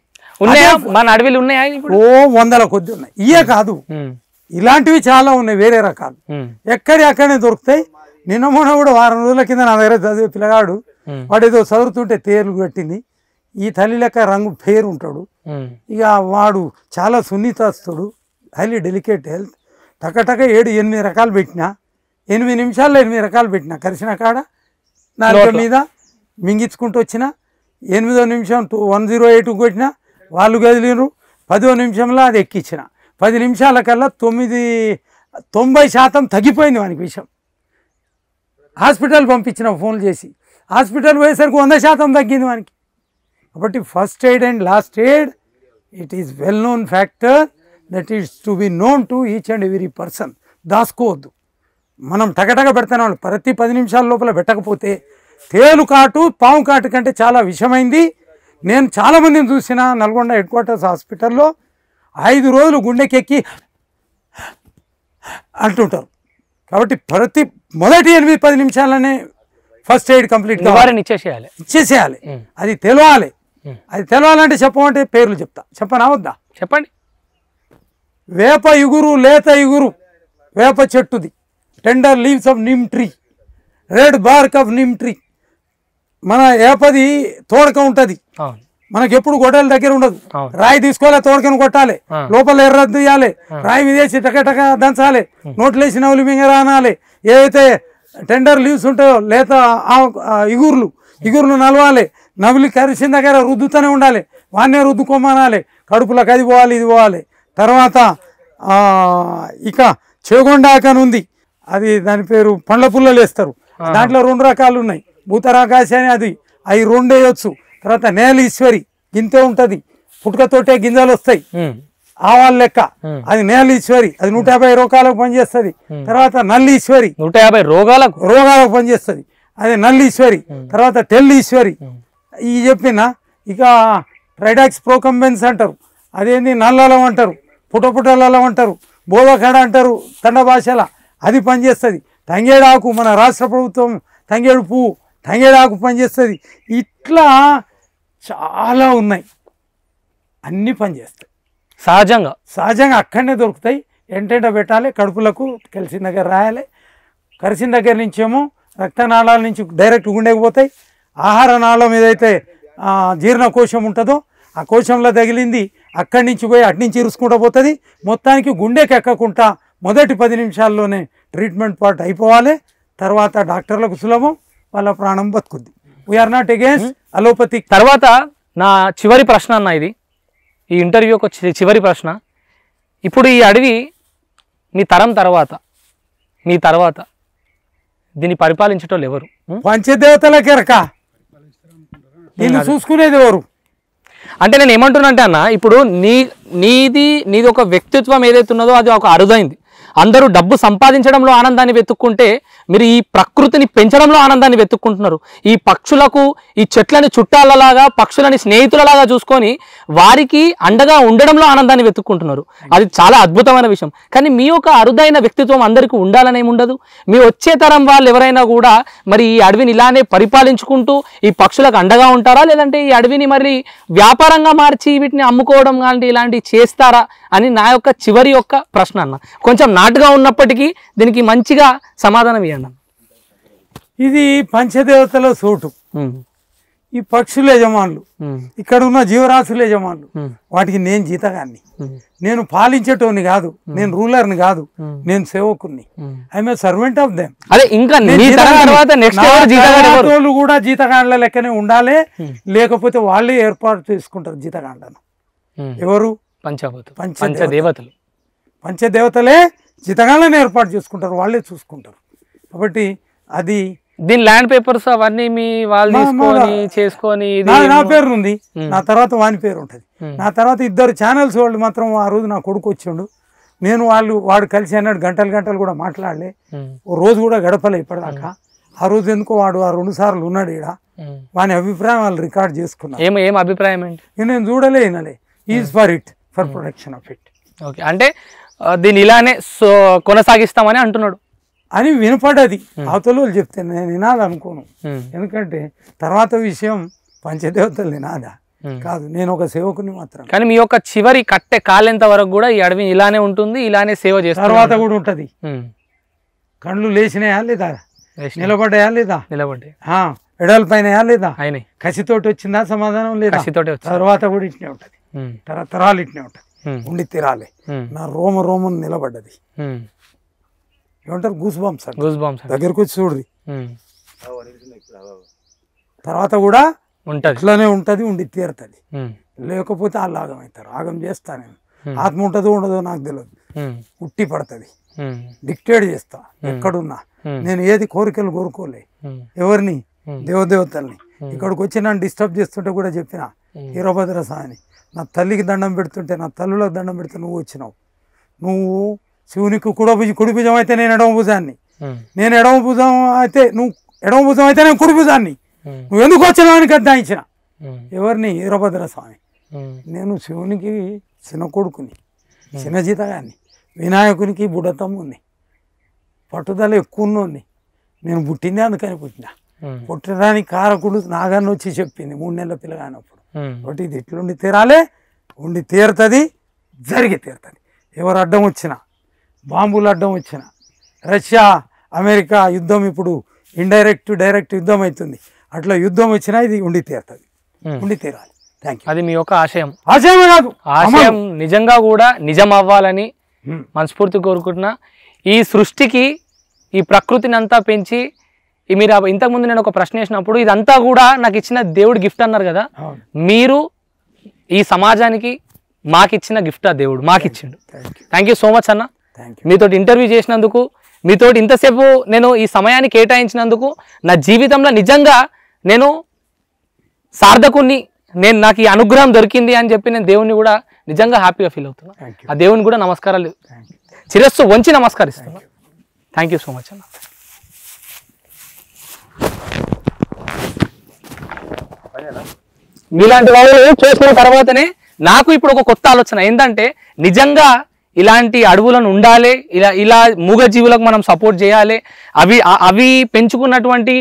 మన అడవిలు ఉన్నాయా? ఓ 100 కొద్ది ఉన్నాయి. ఇయే కాదు ఇలాంటివి చాలా ఉన్నాయి వేరే రకాలు. అక్కడనే దొరుకుతాయి. నిన్న మొన్న కూడా వారం రోజుల కింద నా దగ్గర చదివే పిల్లగాడు వాడు ఏదో చదువుతుంటే తేలు కట్టింది. ఈ తల్లి లెక్క రంగు పేరు ఉంటాడు. ఇక వాడు చాలా సున్నితస్తుడు, హైలీ డెలికేట్ హెల్త్. టకటక 7-8 రకాలు పెట్టినా 8 నిమిషాల్లో 8 రకాలు పెట్టినా. కరిసిన కాడ నాలుక మీద మింగించుకుంటూ వచ్చిన 8వ నిమిషం 108 కొట్టినా వాళ్ళు కదిలినరు. 10వ నిమిషంలో అది ఎక్కించిన. 10 నిమిషాల కల్లా 90% తగ్గిపోయింది వానికి విషయం. హాస్పిటల్ పంపించిన ఫోన్ చేసి. హాస్పిటల్ పోయేసరికి 100% తగ్గింది వానికి. కాబట్టి first aid and last aid it is well known factor that is to be known to each and every person. దాచుకోవద్దు. మనం టకటక పెడతాం. ప్రతి 10 నిమిషాల లోపల పెట్టకపోతే తేలు కాటు పాము కాటు కంటే చాలా విషమైంది. నేను చాలామందిని చూసిన నల్గొండ హెడ్ క్వార్టర్స్ హాస్పిటల్లో 5 రోజులు గుండెకెక్కి అంటుంటారు. కాబట్టి ప్రతి మొదటి 8-10 నిమిషాలనే ఫస్ట్ ఎయిడ్ కంప్లీట్గా ఇచ్చేసేయాలి. అది తెలవాలి. అది తెలవాలంటే చెప్పమంటే పేర్లు చెప్తా. చెప్పనా వద్దా? చెప్పండి. వేప ఇగురు, లేత ఇగురు వేప చెట్టుది. Tender leaves of neem tree, red bark of neem tree. మన వేపది తోడక ఉంటుంది. మనకి ఎప్పుడు గొడ్డల దగ్గర ఉండదు. రాయి తీసుకోవాలి, తోడకను కొట్టాలి, లోపల ఎర్ర తీయాలి, రాయి మీదేసి టకటక దంచాలి, నోట్లేసి నవ్వులు మింగరా అనాలి. ఏవైతే టెండర్ లీవ్స్ ఉంటాయో లేత ఇగురులు నలవాలి. నవ్వులు కరిసిన దగ్గర రుద్దుతూనే ఉండాలి. వాన్నే రుద్దుకోమనాలి. కడుపులోకి అది పోవాలి, ఇది పోవాలి. తర్వాత ఇక చేగొండాకని ఉంది. అది దాని పేరు పండ్ల పుల్లలు వేస్తారు. దాంట్లో 2 రకాలు ఉన్నాయి. భూతరాకాశ అని అది 2 వేయొచ్చు. తర్వాత నేలీశ్వరి గింతే ఉంటుంది. పుట్టుకతోటే గింజలు వస్తాయి ఆవాల లెక్క. అది నేలీశ్వరి. అది 150 రోగాలకు పనిచేస్తుంది. తర్వాత నల్లీశ్వరి 150 రోగాలకు పనిచేస్తుంది. అదే నల్లీశ్వరి. తర్వాత తెల్లీశ్వరి. ఈ చెప్పిన ఇక ట్రైడాక్స్ ప్రోకంబెన్స్ అంటారు. అదేంది నల్లలం అంటారు, పుటలలం అంటారు, బోధకాడ అంటారు తండ భాషల. అది పనిచేస్తుంది. తంగేడాకు మన రాష్ట్ర ప్రభుత్వం తంగేడు పువ్వు తంగేడాకు పనిచేస్తుంది. ఇట్లా చాలా ఉన్నాయి. అన్నీ పనిచేస్తాయి. సహజంగా అక్కడనే దొరుకుతాయి. ఎంటెంట పెట్టాలి. కడుపులకు కలిసిన దగ్గర రాయాలి. కరిసిన దగ్గర నుంచేమో రక్తనాళాల నుంచి డైరెక్ట్ గుండెకి పోతాయి. ఆహార నాళం ఏదైతే జీర్ణకోశం ఉంటుందో ఆ కోశంలో తగిలింది, అక్కడి నుంచి పోయి అటు నుంచి ఇరుసుకుంటూ పోతుంది. మొత్తానికి గుండెకి ఎక్కకుండా మొదటి 10 నిమిషాల్లోనే ట్రీట్మెంట్ పార్ట్ అయిపోవాలి. తర్వాత డాక్టర్లకు సులభం, వాళ్ళ ప్రాణం బతుకుద్ది. We are not against allopathic. తర్వాత నా చివరి ప్రశ్న అన్న, ఇది ఈ ఇంటర్వ్యూకి వచ్చే చివరి ప్రశ్న. ఇప్పుడు ఈ అడవి మీ తర్వాత దీన్ని పరిపాలించేటోళ్ళు ఎవరు? పంచదేవతల కెరక, దీన్ని చూసుకునేది ఎవరు? అంటే నేను ఏమంటున్నా అంటే అన్న, ఇప్పుడు నీది ఒక వ్యక్తిత్వం ఏదైతే ఉన్నదో అది ఒక అరుదైంది. అందరూ డబ్బు సంపాదించడంలో ఆనందాన్ని వెతుక్కుంటే మీరు ఈ ప్రకృతిని పెంచడంలో ఆనందాన్ని వెతుక్కుంటున్నారు. ఈ పక్షులకు, ఈ చెట్లని చుట్టాలలాగా, పక్షులని స్నేహితులలాగా చూసుకొని వారికి అండగా ఉండడంలో ఆనందాన్ని వెతుక్కుంటున్నారు. అది చాలా అద్భుతమైన విషయం. కానీ మీ యొక్క అరుదైన వ్యక్తిత్వం అందరికీ ఉండాలని ఏమి ఉండదు. మీ వచ్చే తరం వాళ్ళు ఎవరైనా కూడా మరి ఈ అడవిని ఇలానే పరిపాలించుకుంటూ ఈ పక్షులకు అండగా ఉంటారా, లేదంటే ఈ అడవిని మరి వ్యాపారంగా మార్చి వీటిని అమ్ముకోవడం లాంటి ఇలాంటివి చేస్తారా అని నా యొక్క చివరి ప్రశ్న అన్న. కొంచెం నాటుగా ఉన్నప్పటికీ దీనికి మంచిగా సమాధానం ఇవ్వండి. ఇది పంచదేవతల చోటు. ఈ పక్షుల యజమానులు, ఇక్కడ ఉన్న జీవరాశుల యజమానులు, వాటికి నేను జీతగాన్ని, నేను పాలించేటోని కాదు, నేను రూలర్ని కాదు, నేను సేవకుని. I'm a servant of them. కూడా జీతగాండ్ల లెక్కనే ఉండాలి, లేకపోతే వాళ్ళే ఏర్పాటు చేసుకుంటారు జీతగాండ్లను. ఎవరు? పంచదేవతలు. పంచదేవతలే జీతగాండ్లను ఏర్పాటు చేసుకుంటారు, వాళ్ళే చూసుకుంటారు. కాబట్టి అది దీని ల్యాండ్ పేపర్స్ అవన్నీ మీ వాళ్ళు తీసుకొని చేసుకొని నా పేరు ఉంది, నా తర్వాత వాని పేరు ఉంటుంది. నా తర్వాత 2 ఛానల్స్ వాళ్ళు మాత్రం ఆ రోజు నా కొడుకు వచ్చిండు, నేను వాడు కలిసి అన్నాడు, గంటలు కూడా మాట్లాడలే, ఓ రోజు కూడా గడపలే ఇప్పటిదాకా. ఆ రోజు ఎందుకో వాడు 2 సార్లు ఉన్నాడు ఈడ, వాని అభిప్రాయం వాళ్ళు రికార్డ్ చేసుకున్నారు. ఏం అభిప్రాయం ఏంటి? నేను చూడలే వినలే. Is for production of it. Okay, అంటే దీన్ని ఇలానే కొనసాగిస్తామని అంటున్నాడు అని వినపడ్డది. అవతల వాళ్ళు చెప్తే నేను వినాలనుకోను, ఎందుకంటే తర్వాత విషయం పంచదేవతలు వినాదా కాదు, నేను ఒక సేవకుని మాత్రం. కానీ మీ యొక్క చివరి కట్టె కాలేంత వరకు కూడా ఈ అడవి ఇలానే ఉంటుంది, ఇలానే సేవ చేస్తారు. తర్వాత కూడా ఉంటది. కళ్ళు లేచినాయా లేదా, నిలబడ్డాయా లేదా, ఎడలపైనయా లేదా, కసితోటి వచ్చిందా సమాధానం లేదా, తర్వాత కూడా ఇట్నే ఉంటది, తరతరాలు ఇట్నే ఉంటది, ఉండి తీరాలి. నా రోమం నిలబడ్డది. ఏమంటారు? Goose bumps. దగ్గరకు వచ్చి చూడది. తర్వాత కూడా ఇట్లానే ఉంటది, ఉండి తీరుతుంది. లేకపోతే వాళ్ళు ఆగం అవుతారు. ఆగం చేస్తా నేను. ఆత్మ ఉంటుందో ఉండదో నాకు తెలియదు, ఉట్టి పడుతుంది. డిక్టేట్ చేస్తా ఎక్కడున్నా. నేను ఏది కోరికలు కోరుకోలే ఎవరిని, దేవదేవతల్ని. ఇక్కడికి వచ్చి నన్ను డిస్టర్బ్ చేస్తుంటే కూడా చెప్పిన, వీరభద్ర స్వామిని, నా తల్లికి దండం పెడుతుంటే, నా తల్లులకు దండం పెడితే నువ్వు వచ్చినావు. నువ్వు శివునికి కుడి భుజం అయితే నేను ఎడమ భుజాన్ని, నేను ఎడమ భుజం అయితే నువ్వు ఎడమ భుజం అయితే నేను కుడి భుజాన్ని. నువ్వు ఎందుకు వచ్చినావు అని గద్దాయించిన. ఎవరిని? వీరభద్ర స్వామి. నేను శివునికి చిన్న కొడుకుని, చిన్న జీతగాన్ని, వినాయకునికి బుడతమ్ముని, పట్టుదల ఎక్కువ ఉన్నోని. నేను పుట్టిందే అందుకని పుట్టినా. పుట్టడానికి కారకుడు నాగన్న వచ్చి చెప్పింది 3 నెలల పిల్లగానప్పుడు. ఒకటి ఇది ఇట్లుండి తీరాలే, ఉండి తీరుతుంది, జరిగి తీరుతుంది. ఎవరు అడ్డం వచ్చినా, బాంబులు అడ్డం వచ్చినా, రష్యా అమెరికా యుద్ధం ఇప్పుడు డైరెక్ట్ యుద్ధం అవుతుంది. అట్లా యుద్ధం వచ్చినా ఇది ఉండి తీరుతుంది, ఉండి తీరాలి. అది మీ యొక్క ఆశయం. ఆశయమే కాదు, ఆశయం నిజంగా కూడా నిజం అవ్వాలని మనస్ఫూర్తి కోరుకుంటున్నా. ఈ సృష్టికి, ఈ ప్రకృతిని అంతా పెంచి, మీరు ఇంతకుముందు నేను ఒక ప్రశ్న వేసినప్పుడు ఇదంతా కూడా నాకు ఇచ్చిన దేవుడు గిఫ్ట్ అన్నారు కదా, మీరు ఈ సమాజానికి మాకిచ్చిన గిఫ్ట్ ఆ దేవుడు మాకిచ్చిండు. థ్యాంక్ యూ సో మచ్ అన్న. మీతో ఇంటర్వ్యూ చేసినందుకు, మీతో ఇంతసేపు నేను ఈ సమయాన్ని కేటాయించినందుకు, నా జీవితంలో నిజంగా నేను సార్థకుని, నాకు ఈ అనుగ్రహం దొరికింది అని చెప్పి నేను దేవుణ్ణి కూడా నిజంగా హ్యాపీగా ఫీల్ అవుతున్నా. ఆ దేవుని కూడా నమస్కారాలు శిరస్సు వంచి నమస్కరిస్తున్నా. థ్యాంక్ యూ సో మచ్ అన్న. మీలాంటి వాళ్ళు చూసిన తర్వాతనే నాకు ఇప్పుడు ఒక కొత్త ఆలోచన ఏంటంటే, నిజంగా ఇలాంటి అడవులను ఉండాలి, ఇలా మూగజీవులకు మనం సపోర్ట్ చేయాలి. అవి పెంచుకున్నటువంటి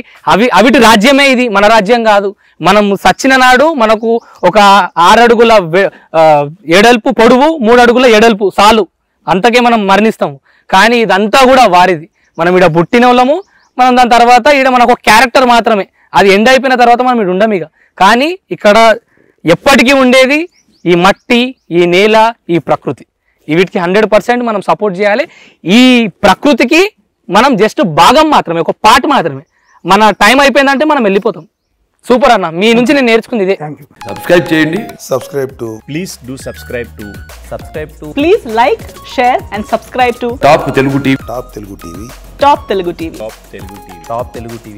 అవిటి రాజ్యమే ఇది, మన రాజ్యం కాదు. మనం సచ్చిన నాడు మనకు ఒక 6 అడుగుల ఎడల్పు పొడవు, 3 అడుగుల ఎడల్పు సాలు, అంతకే మనం మరణిస్తాము. కానీ ఇదంతా కూడా వారిది. మనం ఈడ పుట్టిన వాళ్ళము, మనం దాని తర్వాత ఈడ మనకు ఒక క్యారెక్టర్ మాత్రమే. అది ఎండ్ అయిపోయిన తర్వాత మనం ఇక్కడ ఉండం ఇక. కానీ ఇక్కడ ఎప్పటికీ ఉండేది ఈ మట్టి, ఈ నేల, ఈ ప్రకృతి. వీటికి 100% మనం సపోర్ట్ చేయాలి. ఈ ప్రకృతికి మనం జస్ట్ భాగం మాత్రమే, ఒక పార్ట్ మాత్రమే. మన టైం అయిపోయిందంటే మనం వెళ్ళిపోతాం. సూపర్ అన్న, మీ నుంచి నేను నేర్చుకుంది ఇదే. సబ్స్క్రైబ్ చేయండి. Please do subscribe to Please like, share and subscribe to top Telugu TV. Top Telugu TV. Top Telugu TV.